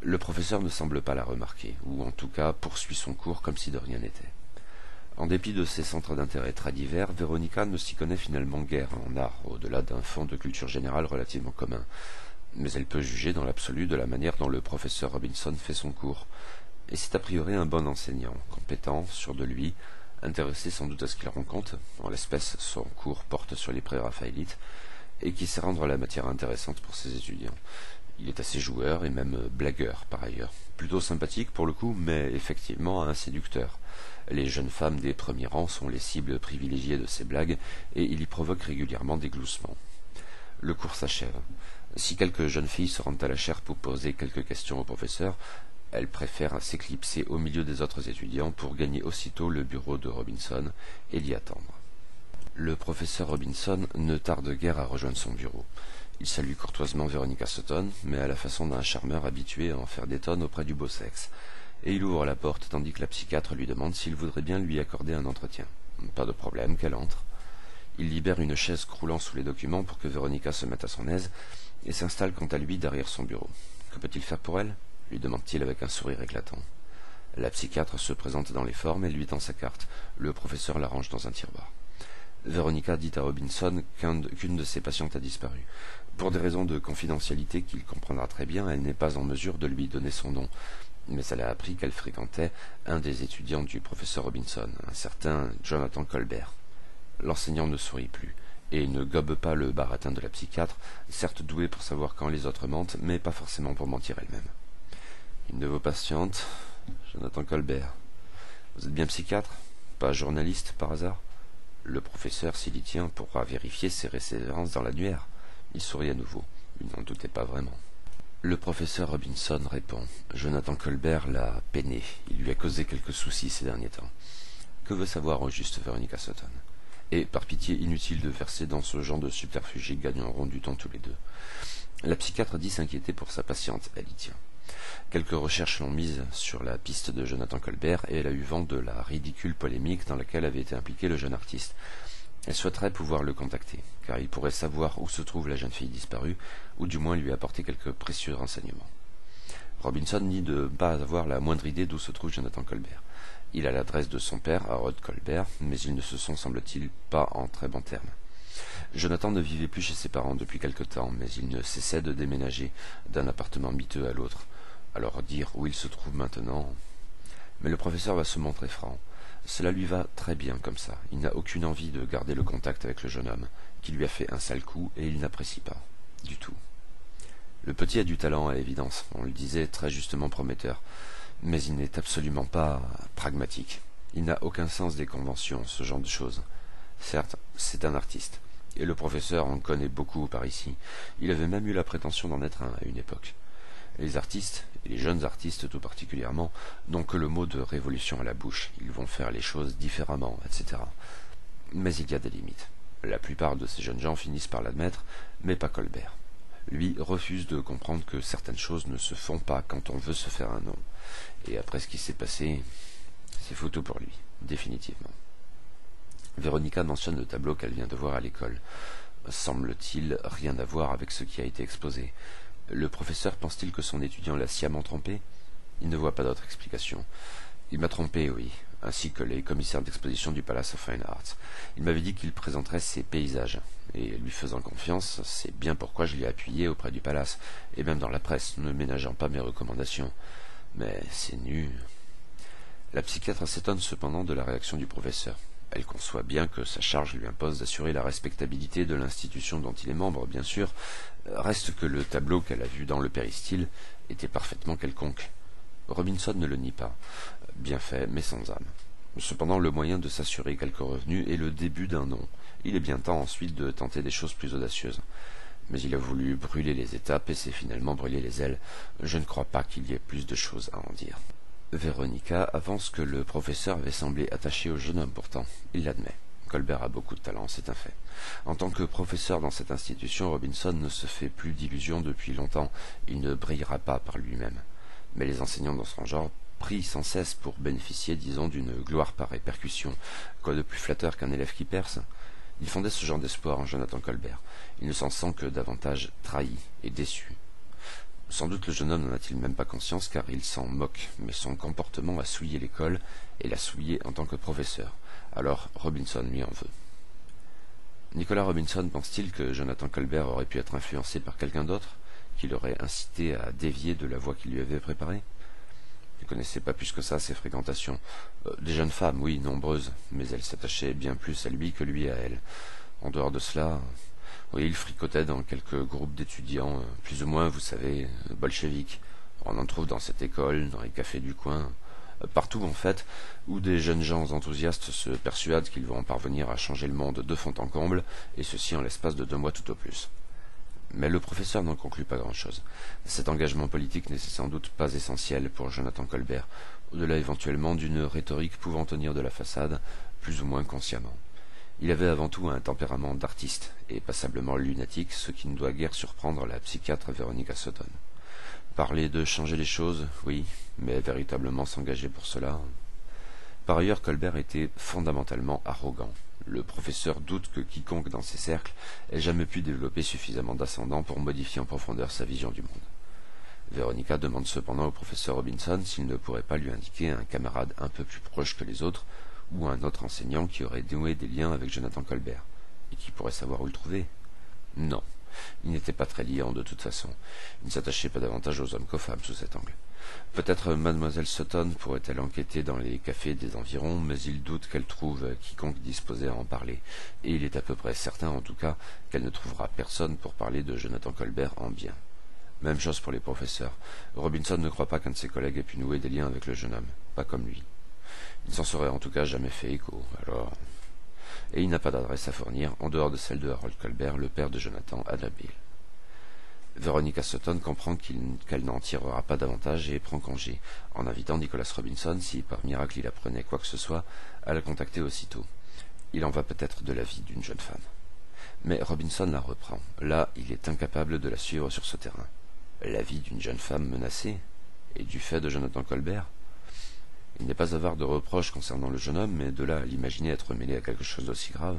Le professeur ne semble pas la remarquer, ou en tout cas poursuit son cours comme si de rien n'était. En dépit de ses centres d'intérêt très divers, Veronica ne s'y connaît finalement guère en art, au-delà d'un fond de culture générale relativement commun. Mais elle peut juger dans l'absolu de la manière dont le professeur Robinson fait son cours. Et c'est a priori un bon enseignant, compétent, sûr de lui, intéressé sans doute à ce qu'il rencontre, en l'espèce son cours porte sur les pré-raphaélites, et qui sait rendre la matière intéressante pour ses étudiants. Il est assez joueur et même blagueur par ailleurs, plutôt sympathique pour le coup, mais effectivement un séducteur. Les jeunes femmes des premiers rangs sont les cibles privilégiées de ses blagues, et il y provoque régulièrement des gloussements. Le cours s'achève. Si quelques jeunes filles se rendent à la chaire pour poser quelques questions au professeur, elle préfère s'éclipser au milieu des autres étudiants pour gagner aussitôt le bureau de Robinson et l'y attendre. Le professeur Robinson ne tarde guère à rejoindre son bureau. Il salue courtoisement Veronica Sutton, mais à la façon d'un charmeur habitué à en faire des tonnes auprès du beau sexe. et il ouvre la porte tandis que la psychiatre lui demande s'il voudrait bien lui accorder un entretien. Pas de problème, qu'elle entre. Il libère une chaise croulant sous les documents pour que Véronica se mette à son aise et s'installe quant à lui derrière son bureau. Que peut-il faire pour elle lui demande-t-il avec un sourire éclatant. La psychiatre se présente dans les formes et lui tend sa carte. Le professeur la range dans un tiroir. Véronica dit à Robinson qu'une de ses patientes a disparu. Pour des raisons de confidentialité qu'il comprendra très bien, elle n'est pas en mesure de lui donner son nom, mais elle a appris qu'elle fréquentait un des étudiants du professeur Robinson, un certain Jonathan Colbert. L'enseignant ne sourit plus, et ne gobe pas le baratin de la psychiatre, certes douée pour savoir quand les autres mentent, mais pas forcément pour mentir elle-même. Une de vos patientes, Jonathan Colbert. Vous êtes bien psychiatre? Pas journaliste, par hasard? Le professeur, s'il y tient, pourra vérifier ses références dans l'annuaire. Il sourit à nouveau. Il n'en doutait pas vraiment. Le professeur Robinson répond. Jonathan Colbert l'a peiné. Il lui a causé quelques soucis ces derniers temps. Que veut savoir au juste Veronica Sutton? Et, par pitié, inutile de verser dans ce genre de subterfuge, ils gagneront du temps tous les deux. La psychiatre dit s'inquiéter pour sa patiente. Elle y tient. Quelques recherches l'ont mise sur la piste de Jonathan Colbert et elle a eu vent de la ridicule polémique dans laquelle avait été impliqué le jeune artiste. Elle souhaiterait pouvoir le contacter, car il pourrait savoir où se trouve la jeune fille disparue, ou du moins lui apporter quelques précieux renseignements. Robinson nie de ne pas avoir la moindre idée d'où se trouve Jonathan Colbert. Il a l'adresse de son père, Harold Colbert, mais ils ne se sont, semble-t-il, pas en très bons termes. Jonathan ne vivait plus chez ses parents depuis quelque temps, mais il ne cessait de déménager d'un appartement miteux à l'autre. Alors dire où il se trouve maintenant... Mais le professeur va se montrer franc. Cela lui va très bien comme ça. Il n'a aucune envie de garder le contact avec le jeune homme, qui lui a fait un sale coup et il n'apprécie pas. Du tout. Le petit a du talent, à l'évidence. On le disait très justement prometteur. Mais il n'est absolument pas pragmatique. Il n'a aucun sens des conventions, ce genre de choses. Certes, c'est un artiste. Et le professeur en connaît beaucoup par ici. Il avait même eu la prétention d'en être un à une époque. Les artistes, et les jeunes artistes tout particulièrement, n'ont que le mot de révolution à la bouche. Ils vont faire les choses différemment, etc. Mais il y a des limites. La plupart de ces jeunes gens finissent par l'admettre, mais pas Colbert. Lui refuse de comprendre que certaines choses ne se font pas quand on veut se faire un nom. Et après ce qui s'est passé, c'est foutu pour lui, définitivement. Véronica mentionne le tableau qu'elle vient de voir à l'école. Semble-t-il rien à voir avec ce qui a été exposé. Le professeur pense-t-il que son étudiant l'a sciemment trompé? Il ne voit pas d'autre explication. Il m'a trompé, oui, ainsi que les commissaires d'exposition du Palace of Fine Arts. Il m'avait dit qu'il présenterait ses paysages, et lui faisant confiance, c'est bien pourquoi je l'ai appuyé auprès du Palace, et même dans la presse, ne ménageant pas mes recommandations. Mais c'est nu. La psychiatre s'étonne cependant de la réaction du professeur. Elle conçoit bien que sa charge lui impose d'assurer la respectabilité de l'institution dont il est membre, bien sûr. Reste que le tableau qu'elle a vu dans le péristyle était parfaitement quelconque. Robinson ne le nie pas. Bien fait, mais sans âme. Cependant, le moyen de s'assurer quelques revenus est le début d'un nom. Il est bien temps ensuite de tenter des choses plus audacieuses. Mais il a voulu brûler les étapes et s'est finalement brûlé les ailes. Je ne crois pas qu'il y ait plus de choses à en dire. Véronica avance que le professeur avait semblé attaché au jeune homme pourtant. Il l'admet. Colbert a beaucoup de talent, c'est un fait. En tant que professeur dans cette institution, Robinson ne se fait plus d'illusions depuis longtemps. Il ne brillera pas par lui-même. Mais les enseignants dans son genre prient sans cesse pour bénéficier, disons, d'une gloire par répercussion. Quoi de plus flatteur qu'un élève qui perce? Il fondait ce genre d'espoir en Jonathan Colbert. Il ne s'en sent que davantage trahi et déçu. Sans doute le jeune homme n'en a-t-il même pas conscience car il s'en moque, mais son comportement a souillé l'école et l'a souillé en tant que professeur. Alors Robinson lui en veut. Nicolas Robinson pense-t-il que Jonathan Colbert aurait pu être influencé par quelqu'un d'autre, qui l'aurait incité à dévier de la voie qu'il lui avait préparée? Il ne connaissait pas plus que ça ses fréquentations. Des jeunes femmes, oui, nombreuses, mais elles s'attachaient bien plus à lui que lui à elles. En dehors de cela... Oui, il fricotait dans quelques groupes d'étudiants, plus ou moins, vous savez, bolcheviques. On en trouve dans cette école, dans les cafés du coin, partout en fait, où des jeunes gens enthousiastes se persuadent qu'ils vont parvenir à changer le monde de fond en comble, et ceci en l'espace de 2 mois tout au plus. Mais le professeur n'en conclut pas grand-chose. Cet engagement politique n'est sans doute pas essentiel pour Jonathan Colbert, au-delà éventuellement d'une rhétorique pouvant tenir de la façade, plus ou moins consciemment. Il avait avant tout un tempérament d'artiste, et passablement lunatique, ce qui ne doit guère surprendre la psychiatre Véronica Sutton. Parler de changer les choses, oui, mais véritablement s'engager pour cela. Par ailleurs, Colbert était fondamentalement arrogant. Le professeur doute que quiconque dans ses cercles ait jamais pu développer suffisamment d'ascendant pour modifier en profondeur sa vision du monde. Veronica demande cependant au professeur Robinson s'il ne pourrait pas lui indiquer un camarade un peu plus proche que les autres, ou un autre enseignant qui aurait noué des liens avec Jonathan Colbert, et qui pourrait savoir où le trouver. Non, il n'était pas très liant de toute façon. Il ne s'attachait pas davantage aux hommes qu'aux femmes sous cet angle. Peut-être mademoiselle Sutton pourrait-elle enquêter dans les cafés des environs, mais il doute qu'elle trouve quiconque disposé à en parler, et il est à peu près certain en tout cas qu'elle ne trouvera personne pour parler de Jonathan Colbert en bien. Même chose pour les professeurs. Robinson ne croit pas qu'un de ses collègues ait pu nouer des liens avec le jeune homme, pas comme lui. Il ne s'en serait en tout cas jamais fait écho, alors... Et il n'a pas d'adresse à fournir, en dehors de celle de Harold Colbert, le père de Jonathan, à Nabil. Veronica Sutton comprend qu'elle n'en tirera pas davantage et prend congé, en invitant Nicholas Robinson, si par miracle il apprenait quoi que ce soit, à la contacter aussitôt. Il en va peut-être de la vie d'une jeune femme. Mais Robinson la reprend. Là, il est incapable de la suivre sur ce terrain. La vie d'une jeune femme menacée, et du fait de Jonathan Colbert. Il n'est pas avare de reproches concernant le jeune homme, mais de là à l'imaginer être mêlé à quelque chose d'aussi grave.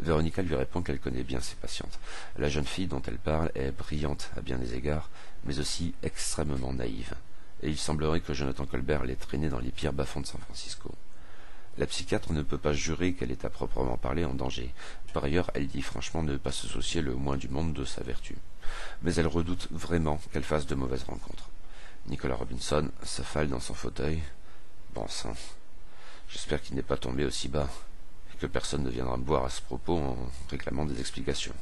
Véronica lui répond qu'elle connaît bien ses patientes. La jeune fille dont elle parle est brillante à bien des égards, mais aussi extrêmement naïve, et il semblerait que Jonathan Colbert l'ait traînée dans les pires bas-fonds de San Francisco. La psychiatre ne peut pas jurer qu'elle est à proprement parler en danger. Par ailleurs, elle dit franchement ne pas se soucier le moins du monde de sa vertu. Mais elle redoute vraiment qu'elle fasse de mauvaises rencontres. Nicholas Robinson s'affale dans son fauteuil. Bon sang, j'espère qu'il n'est pas tombé aussi bas, et que personne ne viendra me voir à ce propos en réclamant des explications.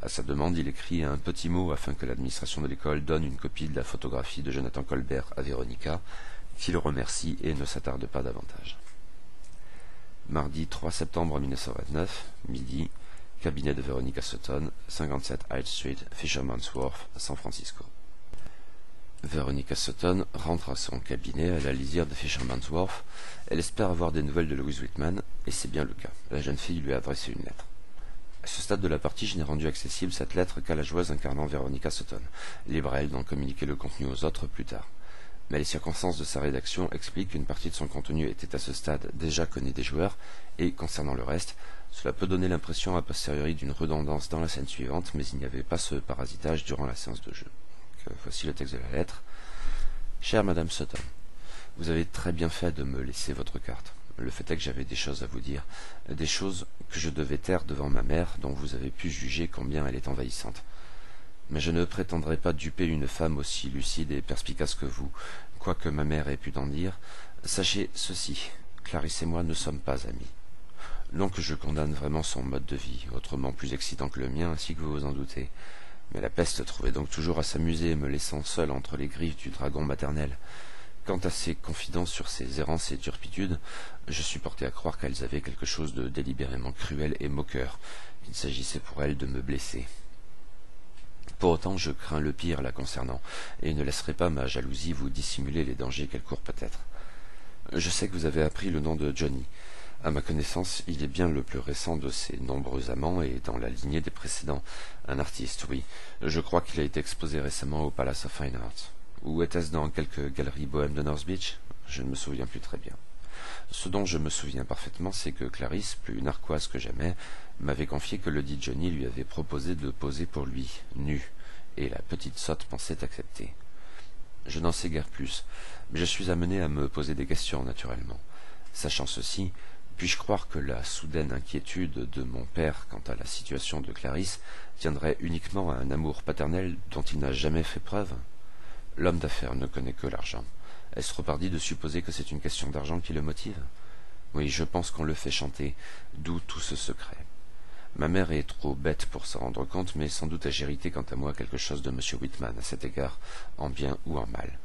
À sa demande, il écrit un petit mot afin que l'administration de l'école donne une copie de la photographie de Jonathan Colbert à Veronica, qui le remercie et ne s'attarde pas davantage. Mardi 3 septembre 1929, midi, cabinet de Veronica Sutton, 57 Hyde Street, Fisherman's Wharf, San Francisco. Veronica Sutton rentre à son cabinet à la lisière de Fisherman's Wharf. Elle espère avoir des nouvelles de Louise Whitman, et c'est bien le cas. La jeune fille lui a adressé une lettre. À ce stade de la partie, je n'ai rendu accessible cette lettre qu'à la joueuse incarnant Veronica Sutton, libre à elle d'en communiquer le contenu aux autres plus tard. Mais les circonstances de sa rédaction expliquent qu'une partie de son contenu était à ce stade déjà connue des joueurs, et, concernant le reste, cela peut donner l'impression a posteriori d'une redondance dans la scène suivante, mais il n'y avait pas ce parasitage durant la séance de jeu. Voici le texte de la lettre. Chère Madame Sutton, vous avez très bien fait de me laisser votre carte. Le fait est que j'avais des choses à vous dire, des choses que je devais taire devant ma mère, dont vous avez pu juger combien elle est envahissante. Mais je ne prétendrai pas duper une femme aussi lucide et perspicace que vous, quoique ma mère ait pu en dire. Sachez ceci, Clarisse et moi ne sommes pas amis. Non que je condamne vraiment son mode de vie, autrement plus excitant que le mien, ainsi que vous vous en doutez. Mais la peste trouvait donc toujours à s'amuser, me laissant seul entre les griffes du dragon maternel. Quant à ses confidences sur ses errances et turpitudes, je suis porté à croire qu'elles avaient quelque chose de délibérément cruel et moqueur, qu'il s'agissait pour elles de me blesser. Pour autant, je crains le pire la concernant, et ne laisserai pas ma jalousie vous dissimuler les dangers qu'elle court peut-être. Je sais que vous avez appris le nom de Johnny. À ma connaissance, il est bien le plus récent de ses nombreux amants et dans la lignée des précédents. Un artiste, oui. Je crois qu'il a été exposé récemment au Palace of Fine Arts. Ou était-ce dans quelques galeries bohèmes de North Beach? Je ne me souviens plus très bien. Ce dont je me souviens parfaitement, c'est que Clarisse, plus narquoise que jamais, m'avait confié que le dit Johnny lui avait proposé de poser pour lui, nu, et la petite sotte pensait accepter. Je n'en sais guère plus, mais je suis amené à me poser des questions, naturellement. Sachant ceci, puis-je croire que la soudaine inquiétude de mon père quant à la situation de Clarisse tiendrait uniquement à un amour paternel dont il n'a jamais fait preuve? L'homme d'affaires ne connaît que l'argent. Est-ce trop hardi de supposer que c'est une question d'argent qui le motive? Oui, je pense qu'on le fait chanter, d'où tout ce secret. Ma mère est trop bête pour s'en rendre compte, mais sans doute ai-je hérité quant à moi quelque chose de M. Whitman à cet égard, en bien ou en mal.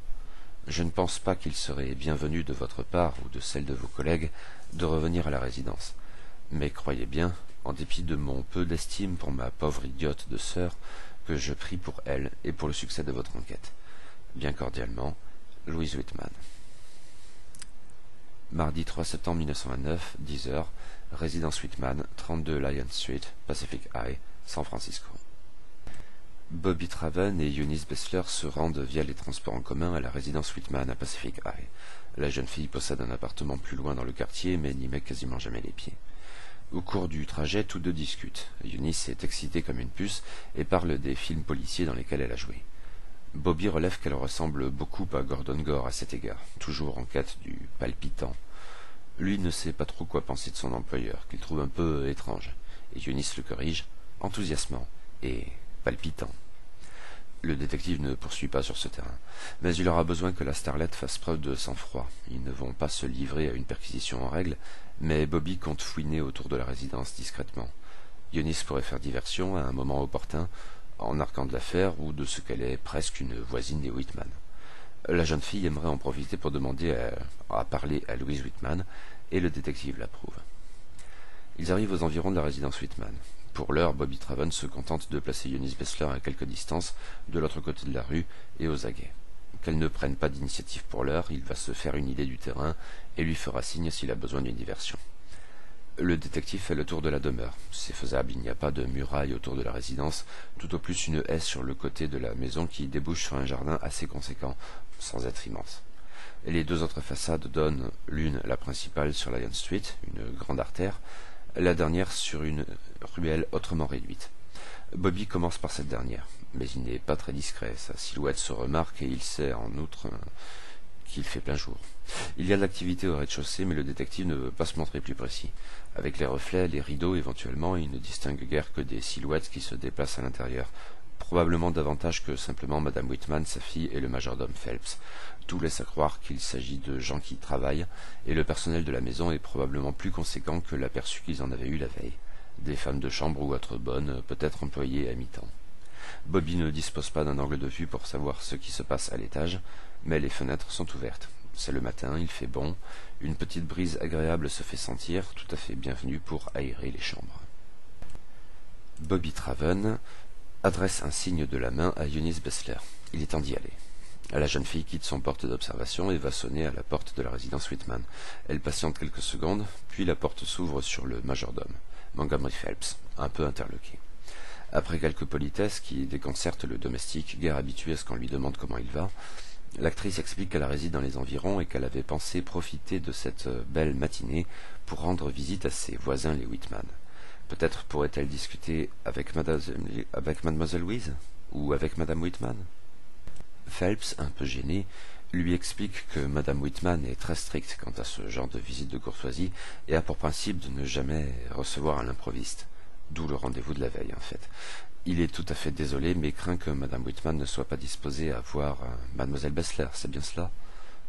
Je ne pense pas qu'il serait bienvenu de votre part ou de celle de vos collègues de revenir à la résidence. Mais croyez bien, en dépit de mon peu d'estime pour ma pauvre idiote de sœur, que je prie pour elle et pour le succès de votre enquête. Bien cordialement, Louise Whitman. Mardi 3 septembre 1929, 10 heures, résidence Whitman, 32 Lion Street, Pacific High, San Francisco. Bobby Traven et Eunice Bessler se rendent via les transports en commun à la résidence Whitman à Pacific High. La jeune fille possède un appartement plus loin dans le quartier, mais n'y met quasiment jamais les pieds. Au cours du trajet, tous deux discutent. Eunice est excitée comme une puce et parle des films policiers dans lesquels elle a joué. Bobby relève qu'elle ressemble beaucoup à Gordon Gore à cet égard, toujours en quête du palpitant. Lui ne sait pas trop quoi penser de son employeur, qu'il trouve un peu étrange, et Eunice le corrige, enthousiasmant et palpitant. Le détective ne poursuit pas sur ce terrain, mais il aura besoin que la starlette fasse preuve de sang-froid. Ils ne vont pas se livrer à une perquisition en règle, mais Bobby compte fouiner autour de la résidence discrètement. Eunice pourrait faire diversion à un moment opportun, en narquant de l'affaire ou de ce qu'elle est presque une voisine des Whitman. La jeune fille aimerait en profiter pour demander à parler à Louise Whitman, et le détective l'approuve. Ils arrivent aux environs de la résidence Whitman. Pour l'heure, Bobby Traven se contente de placer Eunice Bessler à quelque distance, de l'autre côté de la rue, et aux aguets. Qu'elle ne prenne pas d'initiative pour l'heure, il va se faire une idée du terrain, et lui fera signe s'il a besoin d'une diversion. Le détective fait le tour de la demeure. C'est faisable, il n'y a pas de muraille autour de la résidence, tout au plus une haie sur le côté de la maison qui débouche sur un jardin assez conséquent, sans être immense. Et les deux autres façades donnent l'une, la principale, sur Lion Street, une grande artère, la dernière sur une ruelle autrement réduite. Bobby commence par cette dernière, mais il n'est pas très discret, sa silhouette se remarque et il sait en outre qu'il fait plein jour. Il y a de l'activité au rez-de-chaussée, mais le détective ne veut pas se montrer plus précis. Avec les reflets, les rideaux éventuellement, il ne distingue guère que des silhouettes qui se déplacent à l'intérieur. Probablement davantage que simplement Madame Whitman, sa fille et le majordome Phelps. Tout laisse à croire qu'il s'agit de gens qui travaillent, et le personnel de la maison est probablement plus conséquent que l'aperçu qu'ils en avaient eu la veille. Des femmes de chambre ou autres bonnes, peut-être employées à mi-temps. Bobby ne dispose pas d'un angle de vue pour savoir ce qui se passe à l'étage, mais les fenêtres sont ouvertes. C'est le matin, il fait bon, une petite brise agréable se fait sentir, tout à fait bienvenue pour aérer les chambres. Bobby Traven adresse un signe de la main à Eunice Bessler. Il est temps d'y aller. La jeune fille quitte son poste d'observation et va sonner à la porte de la résidence Whitman. Elle patiente quelques secondes, puis la porte s'ouvre sur le majordome, Montgomery Phelps, un peu interloqué. Après quelques politesses qui déconcertent le domestique, guère habitué à ce qu'on lui demande comment il va, l'actrice explique qu'elle réside dans les environs et qu'elle avait pensé profiter de cette belle matinée pour rendre visite à ses voisins les Whitman. Peut-être pourrait-elle discuter avec mademoiselle Louise ou avec madame Whitman. Phelps, un peu gêné, lui explique que madame Whitman est très stricte quant à ce genre de visite de courtoisie et a pour principe de ne jamais recevoir à l'improviste. D'où le rendez-vous de la veille, en fait. Il est tout à fait désolé, mais craint que madame Whitman ne soit pas disposée à voir mademoiselle Bessler, c'est bien cela?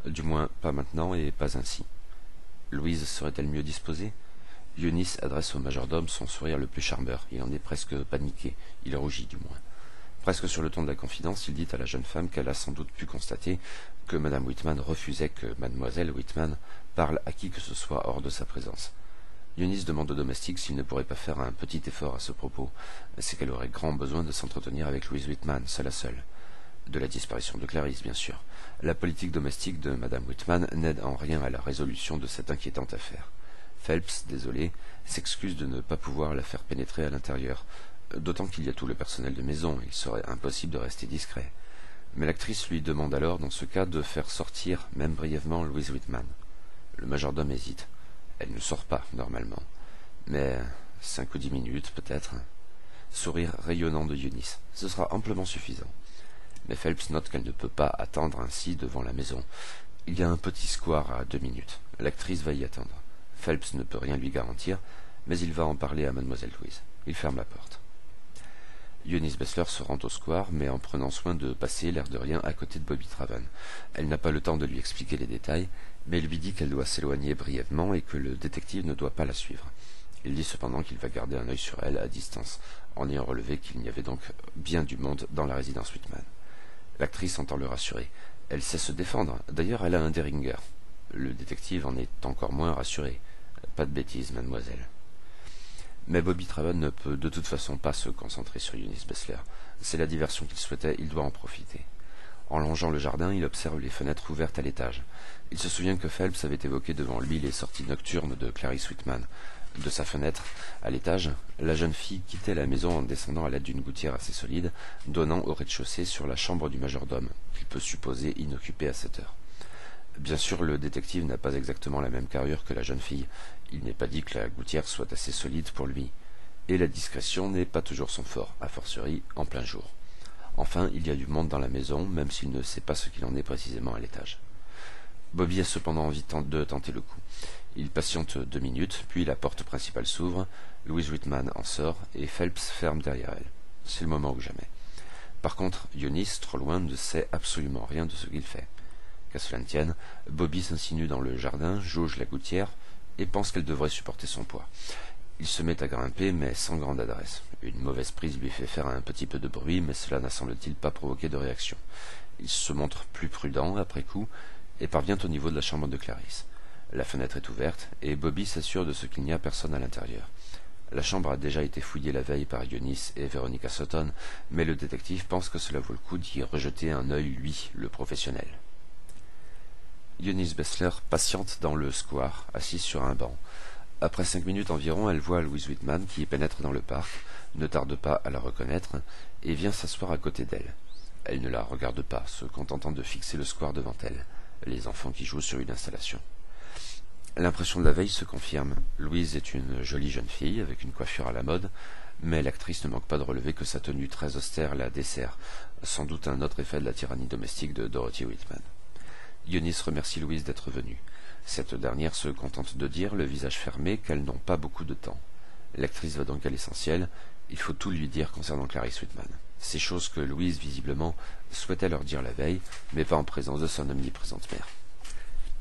Du moins, pas maintenant et pas ainsi. Louise serait-elle mieux disposée? Eunice adresse au majordome son sourire le plus charmeur. Il en est presque paniqué. Il rougit, du moins. Presque sur le ton de la confidence, il dit à la jeune femme qu'elle a sans doute pu constater que madame Whitman refusait que mademoiselle Whitman parle à qui que ce soit hors de sa présence. Eunice demande au domestique s'il ne pourrait pas faire un petit effort à ce propos. C'est qu'elle aurait grand besoin de s'entretenir avec Louise Whitman, seule à seule. De la disparition de Clarisse, bien sûr. La politique domestique de madame Whitman n'aide en rien à la résolution de cette inquiétante affaire. Phelps, désolé, s'excuse de ne pas pouvoir la faire pénétrer à l'intérieur, d'autant qu'il y a tout le personnel de maison, il serait impossible de rester discret. Mais l'actrice lui demande alors, dans ce cas, de faire sortir, même brièvement, Louise Whitman. Le majordome hésite. Elle ne sort pas, normalement. Mais 5 ou 10 minutes, peut-être. Sourire rayonnant de Eunice. Ce sera amplement suffisant. Mais Phelps note qu'elle ne peut pas attendre ainsi devant la maison. Il y a un petit square à 2 minutes. L'actrice va y attendre. Phelps ne peut rien lui garantir, mais il va en parler à mademoiselle Louise. Il ferme la porte. Eunice Bessler se rend au square, mais en prenant soin de passer, l'air de rien, à côté de Bobby Traven. Elle n'a pas le temps de lui expliquer les détails, mais lui dit qu'elle doit s'éloigner brièvement et que le détective ne doit pas la suivre. Il dit cependant qu'il va garder un œil sur elle à distance, en ayant relevé qu'il y avait donc bien du monde dans la résidence Whitman. L'actrice entend le rassurer. Elle sait se défendre. D'ailleurs, elle a un Derringer. Le détective en est encore moins rassuré. Pas de bêtises, mademoiselle. Mais Bobby Traven ne peut de toute façon pas se concentrer sur Eunice Bessler. C'est la diversion qu'il souhaitait, il doit en profiter. En longeant le jardin, il observe les fenêtres ouvertes à l'étage. Il se souvient que Phelps avait évoqué devant lui les sorties nocturnes de Clarisse Whitman. De sa fenêtre, à l'étage, la jeune fille quittait la maison en descendant à l'aide d'une gouttière assez solide, donnant au rez-de-chaussée sur la chambre du majordome, qu'il peut supposer inoccupée à cette heure. Bien sûr, le détective n'a pas exactement la même carrure que la jeune fille. Il n'est pas dit que la gouttière soit assez solide pour lui. Et la discrétion n'est pas toujours son fort, a fortiori en plein jour. Enfin, il y a du monde dans la maison, même s'il ne sait pas ce qu'il en est précisément à l'étage. Bobby a cependant envie de tenter le coup. Il patiente 2 minutes, puis la porte principale s'ouvre, Louise Whitman en sort, et Phelps ferme derrière elle. C'est le moment ou jamais. Par contre, Eunice, trop loin, ne sait absolument rien de ce qu'il fait. Qu'à cela ne tienne, Bobby s'insinue dans le jardin, jauge la gouttière, et pense qu'elle devrait supporter son poids. Il se met à grimper, mais sans grande adresse. Une mauvaise prise lui fait faire un petit peu de bruit, mais cela n'a semble-t-il pas provoqué de réaction. Il se montre plus prudent après coup, et parvient au niveau de la chambre de Clarisse. La fenêtre est ouverte, et Bobby s'assure de ce qu'il n'y a personne à l'intérieur. La chambre a déjà été fouillée la veille par Eunice et Veronica Sutton, mais le détective pense que cela vaut le coup d'y rejeter un œil, lui, le professionnel. Eunice Bessler patiente dans le square, assise sur un banc. Après 5 minutes environ, elle voit Louise Whitman qui pénètre dans le parc, ne tarde pas à la reconnaître, et vient s'asseoir à côté d'elle. Elle ne la regarde pas, se contentant de fixer le square devant elle, les enfants qui jouent sur une installation. L'impression de la veille se confirme. Louise est une jolie jeune fille, avec une coiffure à la mode, mais l'actrice ne manque pas de relever que sa tenue très austère la dessert, sans doute un autre effet de la tyrannie domestique de Dorothy Whitman. Eunice remercie Louise d'être venue. Cette dernière se contente de dire, le visage fermé, qu'elles n'ont pas beaucoup de temps. L'actrice va donc à l'essentiel. Il faut tout lui dire concernant Clarisse Whitman. Ces choses que Louise, visiblement, souhaitait leur dire la veille, mais pas en présence de son omniprésente mère.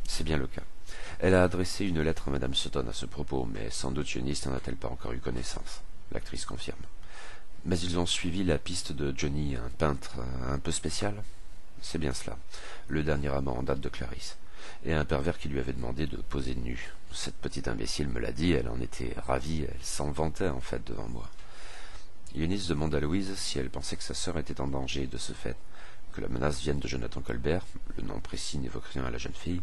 C'est bien le cas. Elle a adressé une lettre à Madame Sutton à ce propos, mais sans doute Eunice n'en a-t-elle pas encore eu connaissance. L'actrice confirme. Mais ils ont suivi la piste de Johnny, un peintre un peu spécial. C'est bien cela. Le dernier amant en date de Clarisse. Et un pervers qui lui avait demandé de poser nue. Cette petite imbécile me l'a dit, elle en était ravie, elle s'en vantait en fait devant moi. Eunice demande à Louise si elle pensait que sa sœur était en danger de ce fait, que la menace vienne de Jonathan Colbert, le nom précis n'évoque rien à la jeune fille,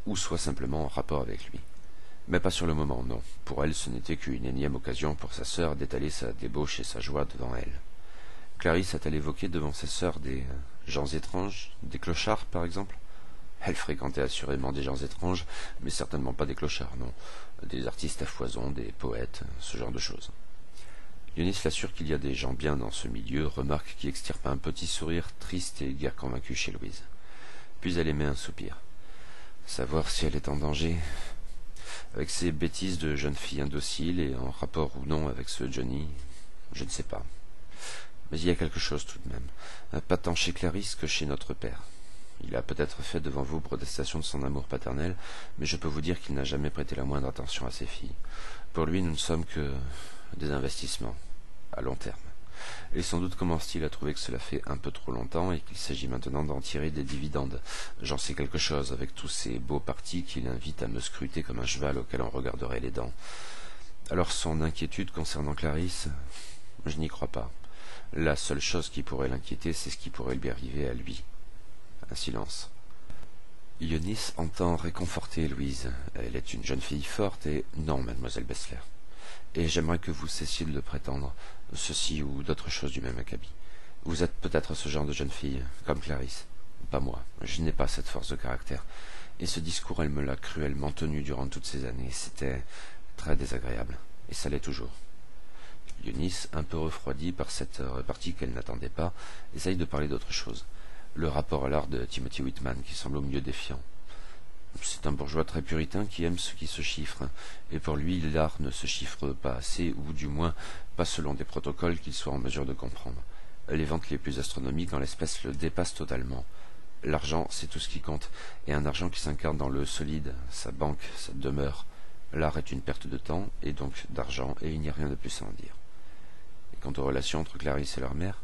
ou soit simplement en rapport avec lui. Mais pas sur le moment, non. Pour elle, ce n'était qu'une énième occasion pour sa sœur d'étaler sa débauche et sa joie devant elle. Clarisse a-t-elle évoqué devant sa sœur des gens étranges, des clochards par exemple? Elle fréquentait assurément des gens étranges, mais certainement pas des clochards, non. Des artistes à foison, des poètes, ce genre de choses. Eunice l'assure qu'il y a des gens bien dans ce milieu, remarque qui extirpe un petit sourire triste et guère convaincu chez Louise. Puis elle émet un soupir. Savoir si elle est en danger. Avec ces bêtises de jeune fille indocile et en rapport ou non avec ce Johnny, je ne sais pas. Mais il y a quelque chose tout de même, pas tant chez Clarisse que chez notre père. Il a peut-être fait devant vous protestation de son amour paternel, mais je peux vous dire qu'il n'a jamais prêté la moindre attention à ses filles. Pour lui, nous ne sommes que des investissements, à long terme. Et sans doute commence-t-il à trouver que cela fait un peu trop longtemps et qu'il s'agit maintenant d'en tirer des dividendes. J'en sais quelque chose, avec tous ces beaux partis qu'il invite à me scruter comme un cheval auquel on regarderait les dents. Alors son inquiétude concernant Clarisse, je n'y crois pas. La seule chose qui pourrait l'inquiéter, c'est ce qui pourrait lui arriver à lui. Un silence. Eunice entend réconforter Louise. Elle est une jeune fille forte et... Non, mademoiselle Bessler. Et j'aimerais que vous cessiez de le prétendre, ceci ou d'autres choses du même acabit. Vous êtes peut-être ce genre de jeune fille, comme Clarisse. Pas moi, je n'ai pas cette force de caractère. Et ce discours, elle me l'a cruellement tenu durant toutes ces années. C'était très désagréable, et ça l'est toujours. Eunice, un peu refroidie par cette répartie qu'elle n'attendait pas, essaye de parler d'autre chose. Le rapport à l'art de Timothy Whitman, qui semble au mieux défiant. C'est un bourgeois très puritain qui aime ce qui se chiffre, et pour lui l'art ne se chiffre pas assez, ou du moins pas selon des protocoles qu'il soit en mesure de comprendre. Les ventes les plus astronomiques en l'espèce le dépassent totalement. L'argent, c'est tout ce qui compte, et un argent qui s'incarne dans le solide, sa banque, sa demeure. L'art est une perte de temps, et donc d'argent, et il n'y a rien de plus à en dire. Et quant aux relations entre Clarisse et leur mère,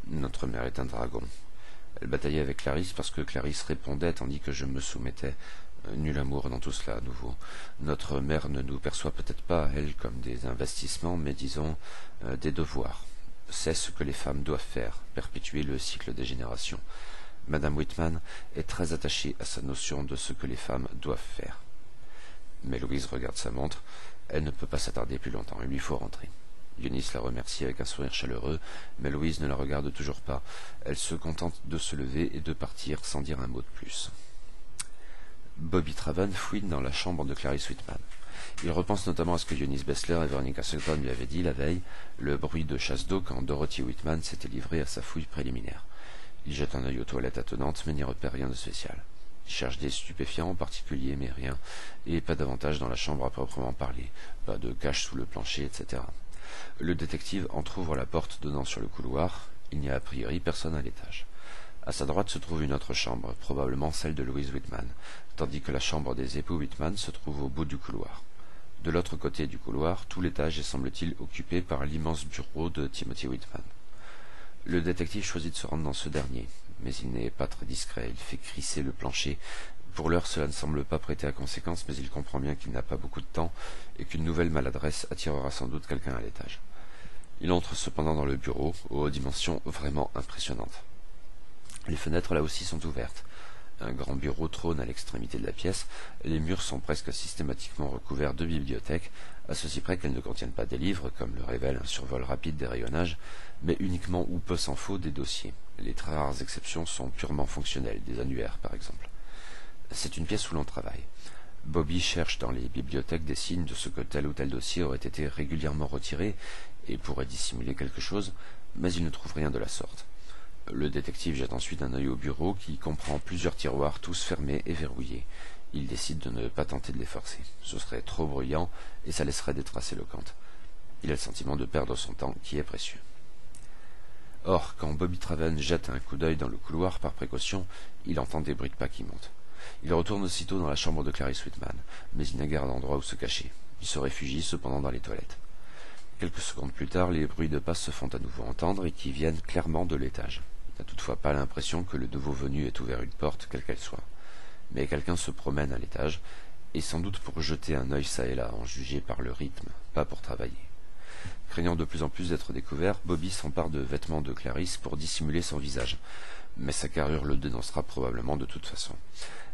notre mère est un dragon. Elle bataillait avec Clarisse parce que Clarisse répondait tandis que je me soumettais. Nul amour dans tout cela à nouveau. Notre mère ne nous perçoit peut-être pas, elle, comme des investissements, mais disons des devoirs. C'est ce que les femmes doivent faire, perpétuer le cycle des générations. Madame Whitman est très attachée à sa notion de ce que les femmes doivent faire. Mais Louise regarde sa montre. Elle ne peut pas s'attarder plus longtemps, il lui faut rentrer. Eunice la remercie avec un sourire chaleureux, mais Louise ne la regarde toujours pas. Elle se contente de se lever et de partir sans dire un mot de plus. Bobby Traven fouine dans la chambre de Clarice Whitman. Il repense notamment à ce que Eunice Bessler et Veronica Shelton lui avaient dit la veille, le bruit de chasse d'eau quand Dorothy Whitman s'était livrée à sa fouille préliminaire. Il jette un œil aux toilettes attenantes, mais n'y repère rien de spécial. Il cherche des stupéfiants en particulier, mais rien, et pas davantage dans la chambre à proprement parler, pas de cache sous le plancher, etc. Le détective entr'ouvre la porte donnant sur le couloir. Il n'y a a priori personne à l'étage. À sa droite se trouve une autre chambre, probablement celle de Louise Whitman, tandis que la chambre des époux Whitman se trouve au bout du couloir. De l'autre côté du couloir, tout l'étage est semble-t-il occupé par l'immense bureau de Timothy Whitman. Le détective choisit de se rendre dans ce dernier, mais il n'est pas très discret, il fait crisser le plancher. Pour l'heure, cela ne semble pas prêter à conséquence, mais il comprend bien qu'il n'a pas beaucoup de temps et qu'une nouvelle maladresse attirera sans doute quelqu'un à l'étage. Il entre cependant dans le bureau, aux dimensions vraiment impressionnantes. Les fenêtres là aussi sont ouvertes. Un grand bureau trône à l'extrémité de la pièce, les murs sont presque systématiquement recouverts de bibliothèques, à ceci près qu'elles ne contiennent pas des livres, comme le révèle un survol rapide des rayonnages, mais uniquement ou peu s'en faut des dossiers. Les très rares exceptions sont purement fonctionnelles, des annuaires par exemple. C'est une pièce où l'on travaille. Bobby cherche dans les bibliothèques des signes de ce que tel ou tel dossier aurait été régulièrement retiré et pourrait dissimuler quelque chose, mais il ne trouve rien de la sorte. Le détective jette ensuite un œil au bureau qui comprend plusieurs tiroirs tous fermés et verrouillés. Il décide de ne pas tenter de les forcer. Ce serait trop bruyant et ça laisserait des traces éloquentes. Il a le sentiment de perdre son temps qui est précieux. Or, quand Bobby Traven jette un coup d'œil dans le couloir par précaution, il entend des bruits de pas qui montent. Il retourne aussitôt dans la chambre de Clarice Whitman, mais il n'a guère d'endroit où se cacher. Il se réfugie cependant dans les toilettes. Quelques secondes plus tard, les bruits de pas se font à nouveau entendre et qui viennent clairement de l'étage. Il n'a toutefois pas l'impression que le nouveau venu ait ouvert une porte, quelle qu'elle soit. Mais quelqu'un se promène à l'étage, et sans doute pour jeter un œil çà et là, en juger par le rythme, pas pour travailler. Craignant de plus en plus d'être découvert, Bobby s'empare de vêtements de Clarice pour dissimuler son visage. Mais sa carrure le dénoncera probablement de toute façon.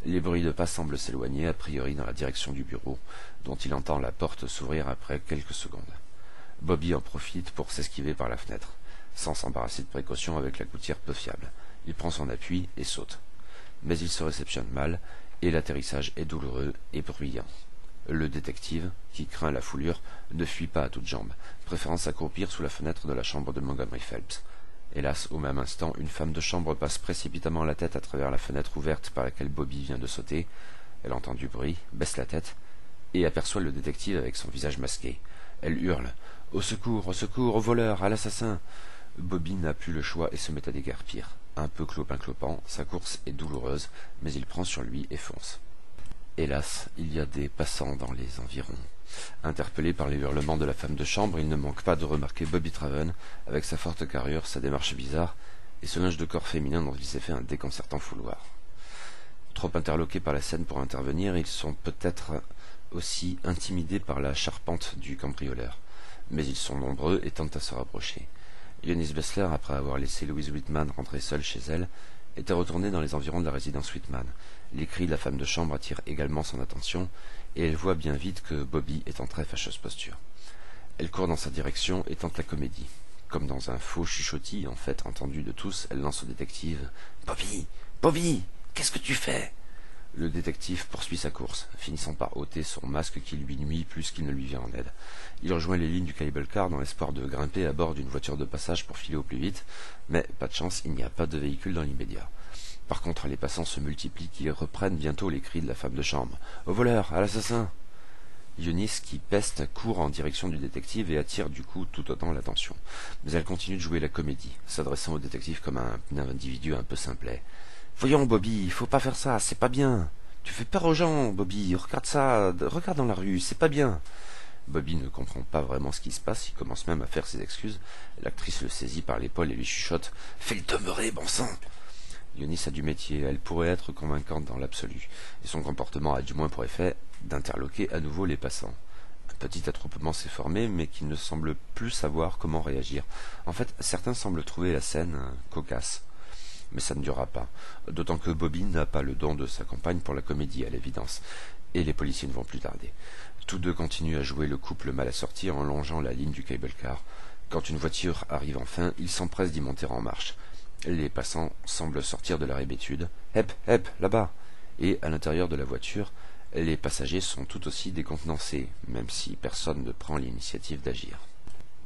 Les bruits de pas semblent s'éloigner, a priori dans la direction du bureau, dont il entend la porte s'ouvrir après quelques secondes. Bobby en profite pour s'esquiver par la fenêtre, sans s'embarrasser de précaution avec la gouttière peu fiable. Il prend son appui et saute. Mais il se réceptionne mal, et l'atterrissage est douloureux et bruyant. Le détective, qui craint la foulure, ne fuit pas à toutes jambes, préférant s'accroupir sous la fenêtre de la chambre de Montgomery Phelps. Hélas, au même instant, une femme de chambre passe précipitamment la tête à travers la fenêtre ouverte par laquelle Bobby vient de sauter. Elle entend du bruit, baisse la tête, et aperçoit le détective avec son visage masqué. Elle hurle « Au secours, au voleur, à l'assassin !» Bobby n'a plus le choix et se met à déguerpir. Un peu clopin-clopant, sa course est douloureuse, mais il prend sur lui et fonce. Hélas, il y a des passants dans les environs. Interpellé par les hurlements de la femme de chambre, il ne manque pas de remarquer Bobby Traven, avec sa forte carrure, sa démarche bizarre, et ce linge de corps féminin dont il s'est fait un déconcertant fouloir. Trop interloqués par la scène pour intervenir, ils sont peut-être aussi intimidés par la charpente du cambrioleur. Mais ils sont nombreux et tentent à se rapprocher. Eunice Bessler, après avoir laissé Louise Whitman rentrer seule chez elle, était retournée dans les environs de la résidence Whitman. Les cris de la femme de chambre attirent également son attention, et elle voit bien vite que Bobby est en très fâcheuse posture. Elle court dans sa direction et tente la comédie. Comme dans un faux chuchotis, en fait entendu de tous, elle lance au détective « Bobby, Bobby, qu'est-ce que tu fais ?» Le détective poursuit sa course, finissant par ôter son masque qui lui nuit plus qu'il ne lui vient en aide. Il rejoint les lignes du cable car dans l'espoir de grimper à bord d'une voiture de passage pour filer au plus vite, mais pas de chance, il n'y a pas de véhicule dans l'immédiat. Par contre, les passants se multiplient et reprennent bientôt les cris de la femme de chambre. « Au voleur, à l'assassin !» Eunice, qui peste, court en direction du détective et attire du coup tout autant l'attention. Mais elle continue de jouer la comédie, s'adressant au détective comme un individu un peu simplet. « Voyons, Bobby, faut pas faire ça, c'est pas bien. Tu fais peur aux gens, Bobby, regarde ça, regarde dans la rue, c'est pas bien. » Bobby ne comprend pas vraiment ce qui se passe, il commence même à faire ses excuses. L'actrice le saisit par l'épaule et lui chuchote « Fais-le demeurer, bon sang !» Eunice a du métier, elle pourrait être convaincante dans l'absolu, et son comportement a du moins pour effet d'interloquer à nouveau les passants. Un petit attroupement s'est formé, mais qui ne semble plus savoir comment réagir. En fait, certains semblent trouver la scène cocasse. Mais ça ne durera pas, d'autant que Bobby n'a pas le don de sa compagne pour la comédie, à l'évidence, et les policiers ne vont plus tarder. Tous deux continuent à jouer le couple mal assorti en longeant la ligne du cable car. Quand une voiture arrive enfin, ils s'empressent d'y monter en marche. Les passants semblent sortir de leur hébétude. « Hep, hep, là-bas !» Et, à l'intérieur de la voiture, les passagers sont tout aussi décontenancés, même si personne ne prend l'initiative d'agir.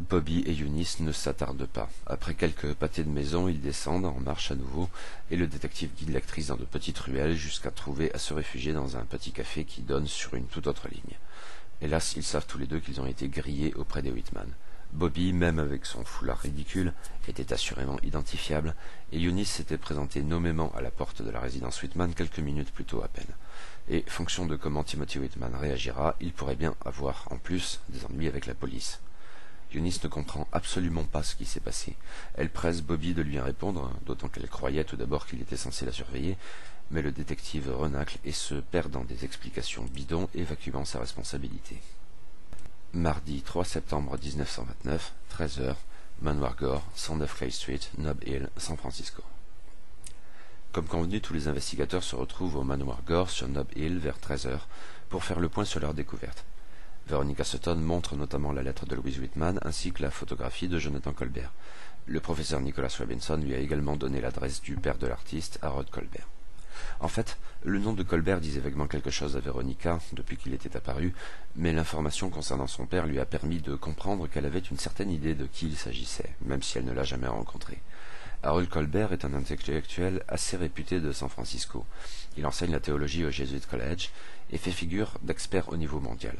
Bobby et Eunice ne s'attardent pas. Après quelques pâtés de maison, ils descendent en marche à nouveau, et le détective guide l'actrice dans de petites ruelles jusqu'à trouver à se réfugier dans un petit café qui donne sur une toute autre ligne. Hélas, ils savent tous les deux qu'ils ont été grillés auprès des Whitman. Bobby, même avec son foulard ridicule, était assurément identifiable, et Eunice s'était présentée nommément à la porte de la résidence Whitman quelques minutes plus tôt à peine. Et, fonction de comment Timothy Whitman réagira, il pourrait bien avoir, en plus, des ennuis avec la police. Eunice ne comprend absolument pas ce qui s'est passé. Elle presse Bobby de lui répondre, d'autant qu'elle croyait tout d'abord qu'il était censé la surveiller, mais le détective renacle et se perd dans des explications bidons évacuant sa responsabilité. Mardi 3 septembre 1929, 13h, Manoir Gore, 109 Clay Street, Nob Hill, San Francisco. Comme convenu, tous les investigateurs se retrouvent au Manoir Gore sur Nob Hill vers 13h pour faire le point sur leur découverte. Veronica Sutton montre notamment la lettre de Louise Whitman ainsi que la photographie de Jonathan Colbert. Le professeur Nicholas Robinson lui a également donné l'adresse du père de l'artiste, Harold Colbert. En fait, le nom de Colbert disait vaguement quelque chose à Veronica depuis qu'il était apparu, mais l'information concernant son père lui a permis de comprendre qu'elle avait une certaine idée de qui il s'agissait, même si elle ne l'a jamais rencontré. Harold Colbert est un intellectuel assez réputé de San Francisco. Il enseigne la théologie au Jesuit College et fait figure d'expert au niveau mondial.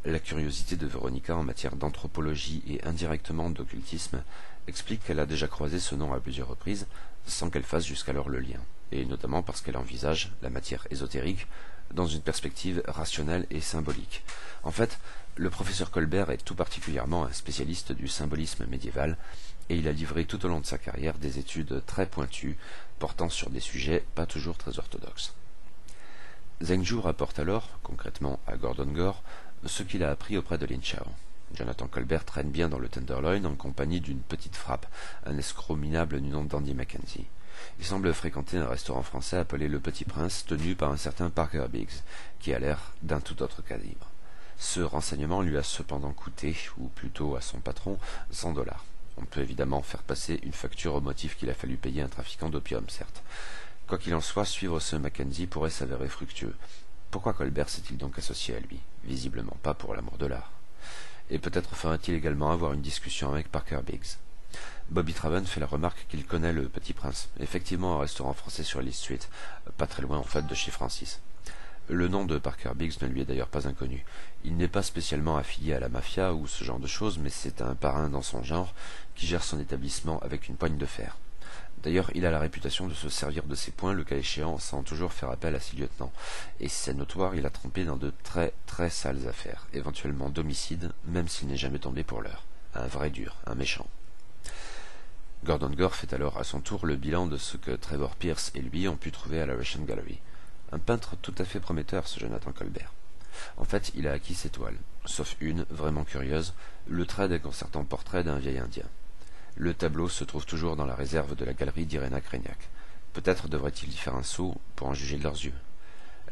La curiosité de Veronica en matière d'anthropologie et indirectement d'occultisme explique qu'elle a déjà croisé ce nom à plusieurs reprises sans qu'elle fasse jusqu'alors le lien, et notamment parce qu'elle envisage la matière ésotérique dans une perspective rationnelle et symbolique. En fait, le professeur Colbert est tout particulièrement un spécialiste du symbolisme médiéval, et il a livré tout au long de sa carrière des études très pointues portant sur des sujets pas toujours très orthodoxes. Zheng Zhu rapporte alors, concrètement à Gordon Gore, ce qu'il a appris auprès de Lin Chao. Jonathan Colbert traîne bien dans le Tenderloin en compagnie d'une petite frappe, un escroc minable du nom d'Andy Mackenzie. Il semble fréquenter un restaurant français appelé Le Petit Prince, tenu par un certain Parker Biggs, qui a l'air d'un tout autre calibre. Ce renseignement lui a cependant coûté, ou plutôt à son patron, 100 $. On peut évidemment faire passer une facture au motif qu'il a fallu payer un trafiquant d'opium, certes. Quoi qu'il en soit, suivre ce Mackenzie pourrait s'avérer fructueux. Pourquoi Colbert s'est-il donc associé à lui? Visiblement pas pour l'amour de l'art. Et peut-être fera-t-il également avoir une discussion avec Parker Biggs. Bobby Traven fait la remarque qu'il connaît le Petit Prince, effectivement un restaurant français sur Lee Street, pas très loin en fait de chez Francis. Le nom de Parker Biggs ne lui est d'ailleurs pas inconnu. Il n'est pas spécialement affilié à la mafia ou ce genre de choses, mais c'est un parrain dans son genre qui gère son établissement avec une poigne de fer. D'ailleurs, il a la réputation de se servir de ses poings, le cas échéant, sans toujours faire appel à ses lieutenants. Et si c'est notoire, il a trempé dans de très très sales affaires, éventuellement d'homicide, même s'il n'est jamais tombé pour l'heure. Un vrai dur, un méchant. Gordon Gore fait alors à son tour le bilan de ce que Trevor Pierce et lui ont pu trouver à la Russian Gallery. Un peintre tout à fait prometteur, ce Jonathan Colbert. En fait, il a acquis ses toiles, sauf une, vraiment curieuse, le très déconcertant portrait d'un vieil Indien. Le tableau se trouve toujours dans la réserve de la galerie d'Irena Kreniak. Peut-être devrait-il y faire un saut pour en juger de leurs yeux.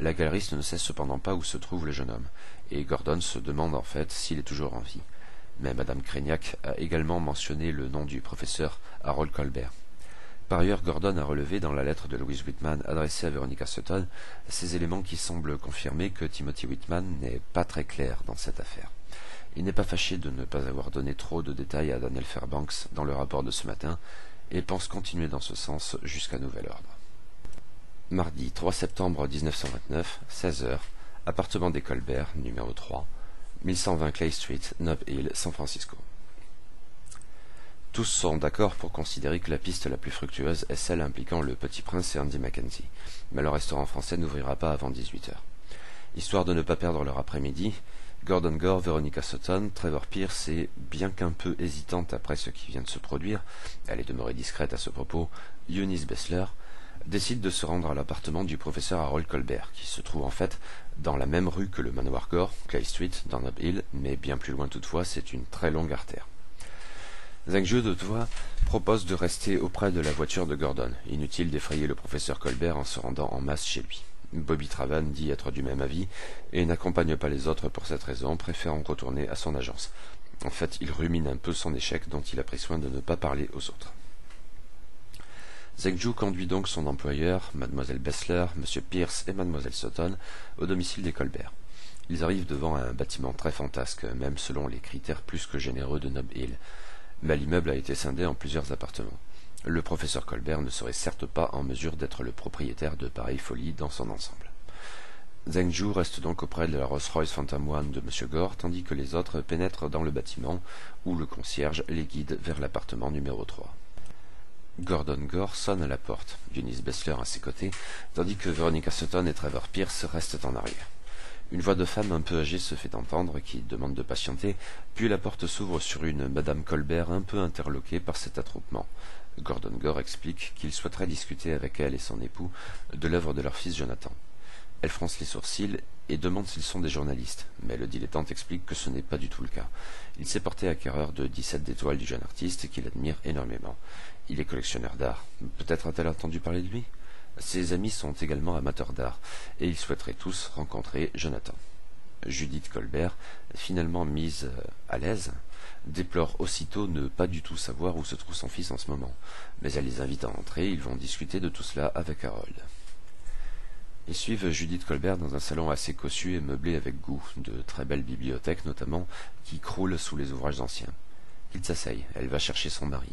La galeriste ne sait cependant pas où se trouve le jeune homme, et Gordon se demande en fait s'il est toujours en vie. Mais Madame Kreniak a également mentionné le nom du professeur Harold Colbert. Par ailleurs, Gordon a relevé dans la lettre de Louise Whitman adressée à Veronica Sutton ces éléments qui semblent confirmer que Timothy Whitman n'est pas très clair dans cette affaire. Il n'est pas fâché de ne pas avoir donné trop de détails à Daniel Fairbanks dans le rapport de ce matin et pense continuer dans ce sens jusqu'à nouvel ordre. Mardi 3 septembre 1929, 16h, appartement des Colbert, numéro 3, 1120 Clay Street, Nob Hill, San Francisco. Tous sont d'accord pour considérer que la piste la plus fructueuse est celle impliquant le Petit Prince et Andy Mackenzie, mais le restaurant français n'ouvrira pas avant 18h. Histoire de ne pas perdre leur après-midi, Gordon Gore, Veronica Sutton, Trevor Pierce et, bien qu'un peu hésitante après ce qui vient de se produire, elle est demeurée discrète à ce propos, Eunice Bessler, décide de se rendre à l'appartement du professeur Harold Colbert, qui se trouve en fait dans la même rue que le manoir Gore, Clay Street, dans Nob Hill, mais bien plus loin toutefois, c'est une très longue artère. Zheng Zhu, toutefois, propose de rester auprès de la voiture de Gordon. Inutile d'effrayer le professeur Colbert en se rendant en masse chez lui. Bobby Travan dit être du même avis et n'accompagne pas les autres pour cette raison, préférant retourner à son agence. En fait, il rumine un peu son échec dont il a pris soin de ne pas parler aux autres. Zheng Zhu conduit donc son employeur, Mademoiselle Bessler, Monsieur Pierce et Mademoiselle Sutton, au domicile des Colbert. Ils arrivent devant un bâtiment très fantasque, même selon les critères plus que généreux de Nob Hill. Mais l'immeuble a été scindé en plusieurs appartements. Le professeur Colbert ne serait certes pas en mesure d'être le propriétaire de pareille folie dans son ensemble. Zheng Zhu reste donc auprès de la Rolls-Royce Phantom One de M. Gore, tandis que les autres pénètrent dans le bâtiment, où le concierge les guide vers l'appartement numéro 3. Gordon Gore sonne à la porte, Eunice Bessler à ses côtés, tandis que Veronica Sutton et Trevor Pierce restent en arrière. Une voix de femme un peu âgée se fait entendre, qui demande de patienter, puis la porte s'ouvre sur une Madame Colbert un peu interloquée par cet attroupement. Gordon Gore explique qu'il souhaiterait discuter avec elle et son époux de l'œuvre de leur fils Jonathan. Elle fronce les sourcils et demande s'ils sont des journalistes, mais le dilettante explique que ce n'est pas du tout le cas. Il s'est porté acquéreur de 17 étoiles du jeune artiste qu'il admire énormément. Il est collectionneur d'art. Peut-être a-t-elle entendu parler de lui? Ses amis sont également amateurs d'art, et ils souhaiteraient tous rencontrer Jonathan. Judith Colbert, finalement mise à l'aise, déplore aussitôt ne pas du tout savoir où se trouve son fils en ce moment, mais elle les invite à entrer, ils vont discuter de tout cela avec Harold. Ils suivent Judith Colbert dans un salon assez cossu et meublé avec goût, de très belles bibliothèques notamment, qui croulent sous les ouvrages anciens. Ils s'asseyent, elle va chercher son mari.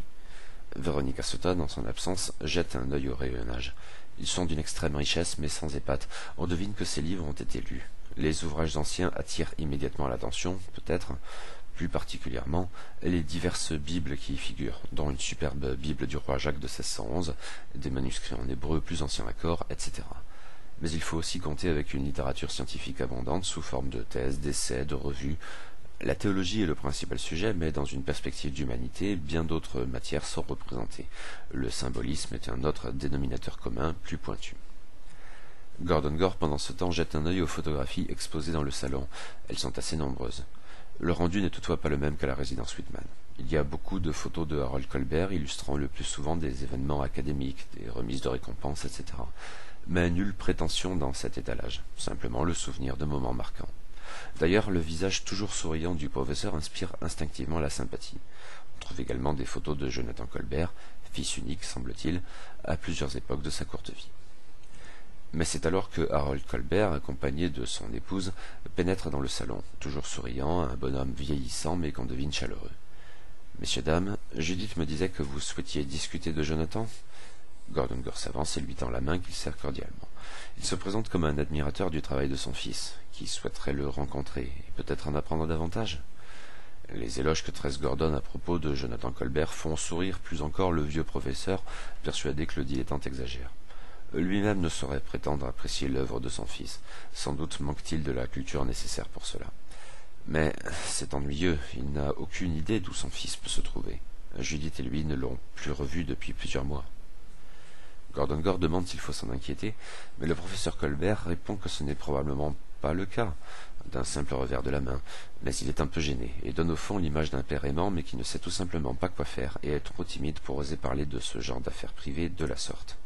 Veronica Sutton, en son absence, jette un œil au rayonnage. Ils sont d'une extrême richesse, mais sans épate. On devine que ces livres ont été lus. Les ouvrages anciens attirent immédiatement l'attention, peut-être, plus particulièrement, les diverses bibles qui y figurent, dont une superbe bible du roi Jacques de 1611, des manuscrits en hébreu plus anciens encore, etc. Mais il faut aussi compter avec une littérature scientifique abondante sous forme de thèses, d'essais, de revues. La théologie est le principal sujet, mais dans une perspective d'humanité, bien d'autres matières sont représentées. Le symbolisme est un autre dénominateur commun, plus pointu. Gordon Gore, pendant ce temps, jette un œil aux photographies exposées dans le salon. Elles sont assez nombreuses. Le rendu n'est toutefois pas le même qu'à la résidence Whitman. Il y a beaucoup de photos de Harold Colbert illustrant le plus souvent des événements académiques, des remises de récompenses, etc. Mais nulle prétention dans cet étalage, simplement le souvenir de moments marquants. D'ailleurs, le visage toujours souriant du professeur inspire instinctivement la sympathie. On trouve également des photos de Jonathan Colbert, fils unique, semble-t-il, à plusieurs époques de sa courte vie. Mais c'est alors que Harold Colbert, accompagné de son épouse, pénètre dans le salon, toujours souriant, un bonhomme vieillissant mais qu'on devine chaleureux. « Messieurs, dames, Judith me disait que vous souhaitiez discuter de Jonathan ?» Gordon Gore s'avance et lui tend la main qu'il serre cordialement. Il se présente comme un admirateur du travail de son fils, qui souhaiterait le rencontrer et peut-être en apprendre davantage. Les éloges que tresse Gordon à propos de Jonathan Colbert font sourire plus encore le vieux professeur, persuadé que le dilettante exagère. Lui-même ne saurait prétendre apprécier l'œuvre de son fils. Sans doute manque-t-il de la culture nécessaire pour cela. Mais c'est ennuyeux, il n'a aucune idée d'où son fils peut se trouver. Judith et lui ne l'ont plus revu depuis plusieurs mois. Gordon Gore demande s'il faut s'en inquiéter, mais le professeur Colbert répond que ce n'est probablement pas le cas, d'un simple revers de la main, mais il est un peu gêné, et donne au fond l'image d'un père aimant, mais qui ne sait tout simplement pas quoi faire, et est trop timide pour oser parler de ce genre d'affaires privées de la sorte.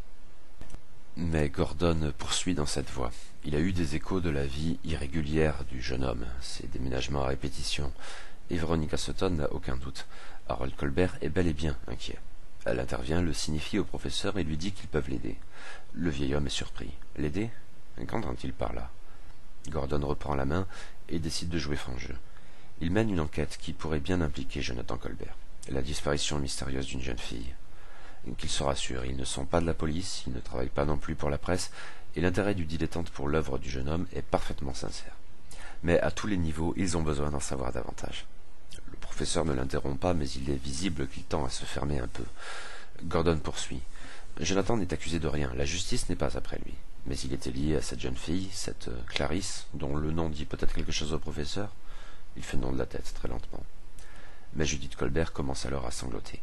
Mais Gordon poursuit dans cette voie. Il a eu des échos de la vie irrégulière du jeune homme, ses déménagements à répétition, et Veronica Sutton n'a aucun doute. Harold Colbert est bel et bien inquiet. Elle intervient, le signifie au professeur et lui dit qu'ils peuvent l'aider. Le vieil homme est surpris. L'aider? Qu'entend-il par là? Gordon reprend la main et décide de jouer franc jeu. Il mène une enquête qui pourrait bien impliquer Jonathan Colbert. La disparition mystérieuse d'une jeune fille. Qu'ils se rassurent, ils ne sont pas de la police, ils ne travaillent pas non plus pour la presse, et l'intérêt du dilettante pour l'œuvre du jeune homme est parfaitement sincère. Mais à tous les niveaux, ils ont besoin d'en savoir davantage. Le professeur ne l'interrompt pas, mais il est visible qu'il tend à se fermer un peu. Gordon poursuit. Jonathan n'est accusé de rien, la justice n'est pas après lui. Mais il était lié à cette jeune fille, cette Clarisse, dont le nom dit peut-être quelque chose au professeur. Il fait non de la tête, très lentement. Mais Judith Colbert commence alors à sangloter.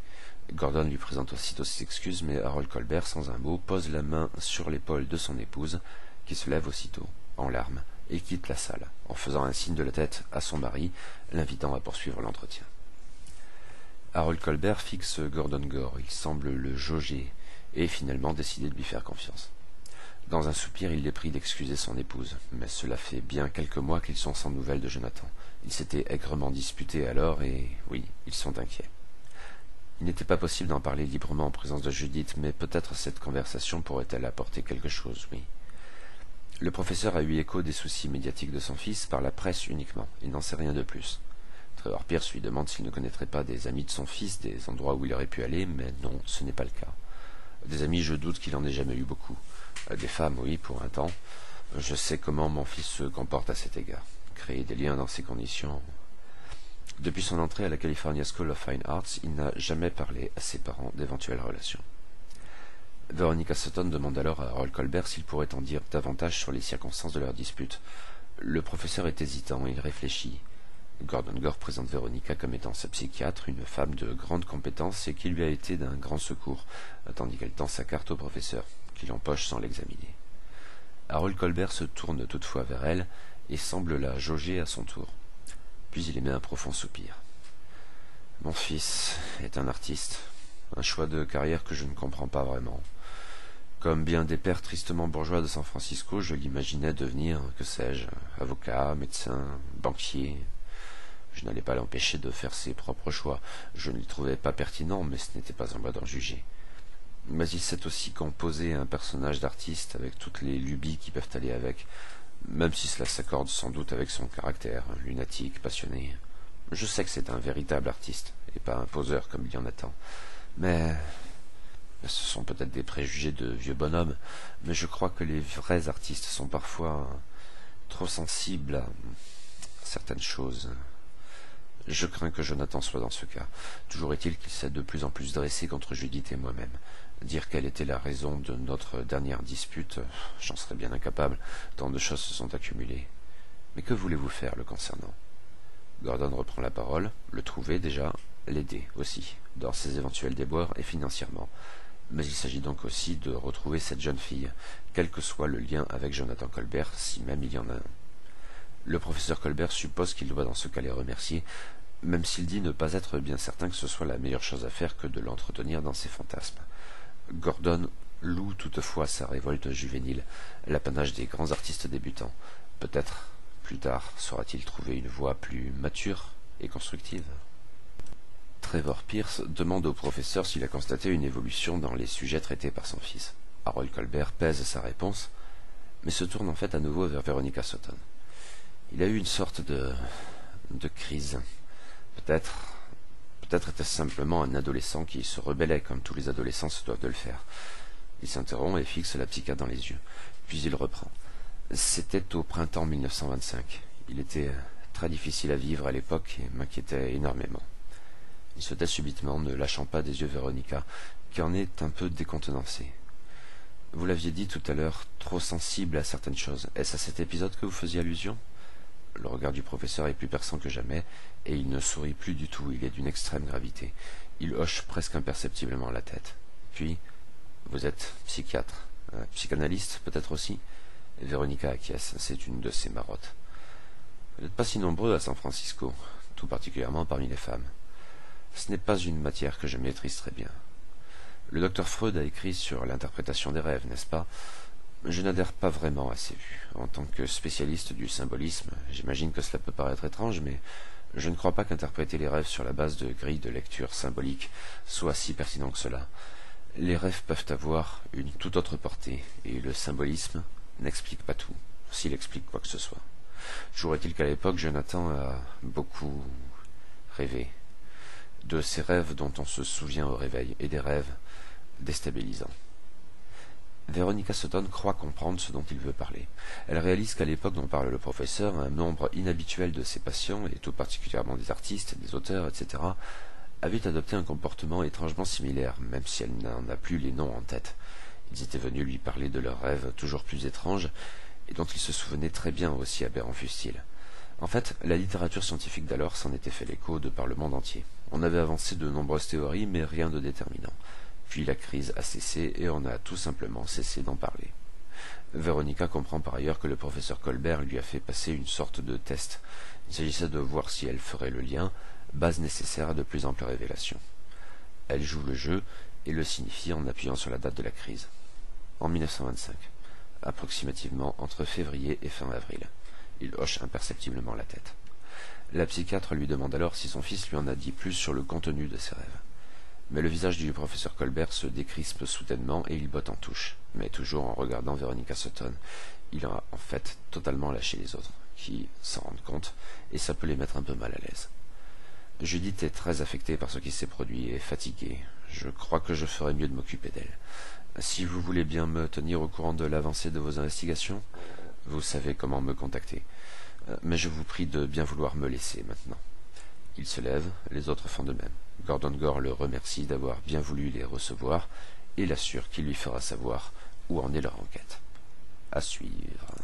Gordon lui présente aussitôt ses excuses, mais Harold Colbert, sans un mot, pose la main sur l'épaule de son épouse, qui se lève aussitôt, en larmes, et quitte la salle, en faisant un signe de la tête à son mari, l'invitant à poursuivre l'entretien. Harold Colbert fixe Gordon Gore, il semble le jauger, et finalement décider de lui faire confiance. Dans un soupir, il les prie d'excuser son épouse, mais cela fait bien quelques mois qu'ils sont sans nouvelles de Jonathan. Ils s'étaient aigrement disputés alors, et oui, ils sont inquiets. Il n'était pas possible d'en parler librement en présence de Judith, mais peut-être cette conversation pourrait-elle apporter quelque chose, oui. Le professeur a eu écho des soucis médiatiques de son fils par la presse uniquement, il n'en sait rien de plus. Trevor Pierce lui demande s'il ne connaîtrait pas des amis de son fils, des endroits où il aurait pu aller, mais non, ce n'est pas le cas. Des amis, je doute qu'il en ait jamais eu beaucoup. Des femmes, oui, pour un temps. Je sais comment mon fils se comporte à cet égard. Créer des liens dans ces conditions... Depuis son entrée à la California School of Fine Arts, il n'a jamais parlé à ses parents d'éventuelles relations. Veronica Sutton demande alors à Harold Colbert s'il pourrait en dire davantage sur les circonstances de leur dispute. Le professeur est hésitant, il réfléchit. Gordon Gore présente Veronica comme étant sa psychiatre, une femme de grande compétence et qui lui a été d'un grand secours, tandis qu'elle tend sa carte au professeur, qui l'empoche sans l'examiner. Harold Colbert se tourne toutefois vers elle et semble la jauger à son tour. Puis il émet un profond soupir. « Mon fils est un artiste, un choix de carrière que je ne comprends pas vraiment. Comme bien des pères tristement bourgeois de San Francisco, je l'imaginais devenir, que sais-je, avocat, médecin, banquier. Je n'allais pas l'empêcher de faire ses propres choix. Je ne l'y trouvais pas pertinent, mais ce n'était pas à moi d'en juger. Mais il sait aussi composer un personnage d'artiste avec toutes les lubies qui peuvent aller avec, même si cela s'accorde sans doute avec son caractère, lunatique, passionné. Je sais que c'est un véritable artiste, et pas un poseur comme il y en a tant. Mais ce sont peut-être des préjugés de vieux bonhomme, mais je crois que les vrais artistes sont parfois trop sensibles à certaines choses. Je crains que Jonathan soit dans ce cas. Toujours est-il qu'il s'est de plus en plus dressé contre Judith et moi-même. Dire quelle était la raison de notre dernière dispute, j'en serais bien incapable, tant de choses se sont accumulées. Mais que voulez-vous faire le concernant? Gordon reprend la parole, le trouver déjà, l'aider aussi, dans ses éventuels déboires et financièrement. Mais il s'agit donc aussi de retrouver cette jeune fille, quel que soit le lien avec Jonathan Colbert, si même il y en a un. Le professeur Colbert suppose qu'il doit dans ce cas les remercier, même s'il dit ne pas être bien certain que ce soit la meilleure chose à faire que de l'entretenir dans ses fantasmes. Gordon loue toutefois sa révolte juvénile, l'apanage des grands artistes débutants. Peut-être, plus tard, saura-t-il trouver une voie plus mature et constructive. Trevor Pierce demande au professeur s'il a constaté une évolution dans les sujets traités par son fils. Harold Colbert pèse sa réponse, mais se tourne en fait à nouveau vers Veronica Sutton. Il a eu une sorte de crise. Peut-être était-ce simplement un adolescent qui se rebellait comme tous les adolescents se doivent de le faire. Il s'interrompt et fixe la psychiatre dans les yeux. Puis il reprend. C'était au printemps 1925. Il était très difficile à vivre à l'époque et m'inquiétait énormément. Il se tait subitement, ne lâchant pas des yeux Veronica, qui en est un peu décontenancée. Vous l'aviez dit tout à l'heure, trop sensible à certaines choses. Est-ce à cet épisode que vous faisiez allusion? Le regard du professeur est plus perçant que jamais, et il ne sourit plus du tout, il est d'une extrême gravité. Il hoche presque imperceptiblement la tête. Puis, vous êtes psychiatre, psychanalyste peut-être aussi? Véronica acquiesce, c'est une de ses marottes. Vous n'êtes pas si nombreux à San Francisco, tout particulièrement parmi les femmes. Ce n'est pas une matière que je maîtrise très bien. Le docteur Freud a écrit sur l'interprétation des rêves, n'est-ce pas? Je n'adhère pas vraiment à ces vues. En tant que spécialiste du symbolisme, j'imagine que cela peut paraître étrange, mais je ne crois pas qu'interpréter les rêves sur la base de grilles de lecture symboliques soit si pertinent que cela. Les rêves peuvent avoir une toute autre portée, et le symbolisme n'explique pas tout, s'il explique quoi que ce soit. Toujours est-il qu'à l'époque, Jonathan a beaucoup rêvé. De ces rêves dont on se souvient au réveil, et des rêves déstabilisants. Veronica Sutton croit comprendre ce dont il veut parler. Elle réalise qu'à l'époque dont parle le professeur, un nombre inhabituel de ses patients, et tout particulièrement des artistes, des auteurs, etc., avaient adopté un comportement étrangement similaire, même si elle n'en a plus les noms en tête. Ils étaient venus lui parler de leurs rêves toujours plus étranges, et dont il se souvenait très bien, aussi aberrants fussent-ils. En fait, la littérature scientifique d'alors s'en était fait l'écho de par le monde entier. On avait avancé de nombreuses théories, mais rien de déterminant. Puis la crise a cessé et on a tout simplement cessé d'en parler. Veronica comprend par ailleurs que le professeur Colbert lui a fait passer une sorte de test. Il s'agissait de voir si elle ferait le lien, base nécessaire à de plus amples révélations. Elle joue le jeu et le signifie en appuyant sur la date de la crise. En 1925. approximativement entre février et fin avril. Il hoche imperceptiblement la tête. La psychiatre lui demande alors si son fils lui en a dit plus sur le contenu de ses rêves. Mais le visage du professeur Colbert se décrispe soudainement et il botte en touche. Mais toujours en regardant Veronica Sutton, il a en fait totalement lâché les autres, qui s'en rendent compte, et ça peut les mettre un peu mal à l'aise. Judith est très affectée par ce qui s'est produit et fatiguée. Je crois que je ferais mieux de m'occuper d'elle. Si vous voulez bien me tenir au courant de l'avancée de vos investigations, vous savez comment me contacter. Mais je vous prie de bien vouloir me laisser maintenant. Il se lève, les autres font de même. Gordon Gore le remercie d'avoir bien voulu les recevoir et l'assure qu'il lui fera savoir où en est leur enquête. À suivre.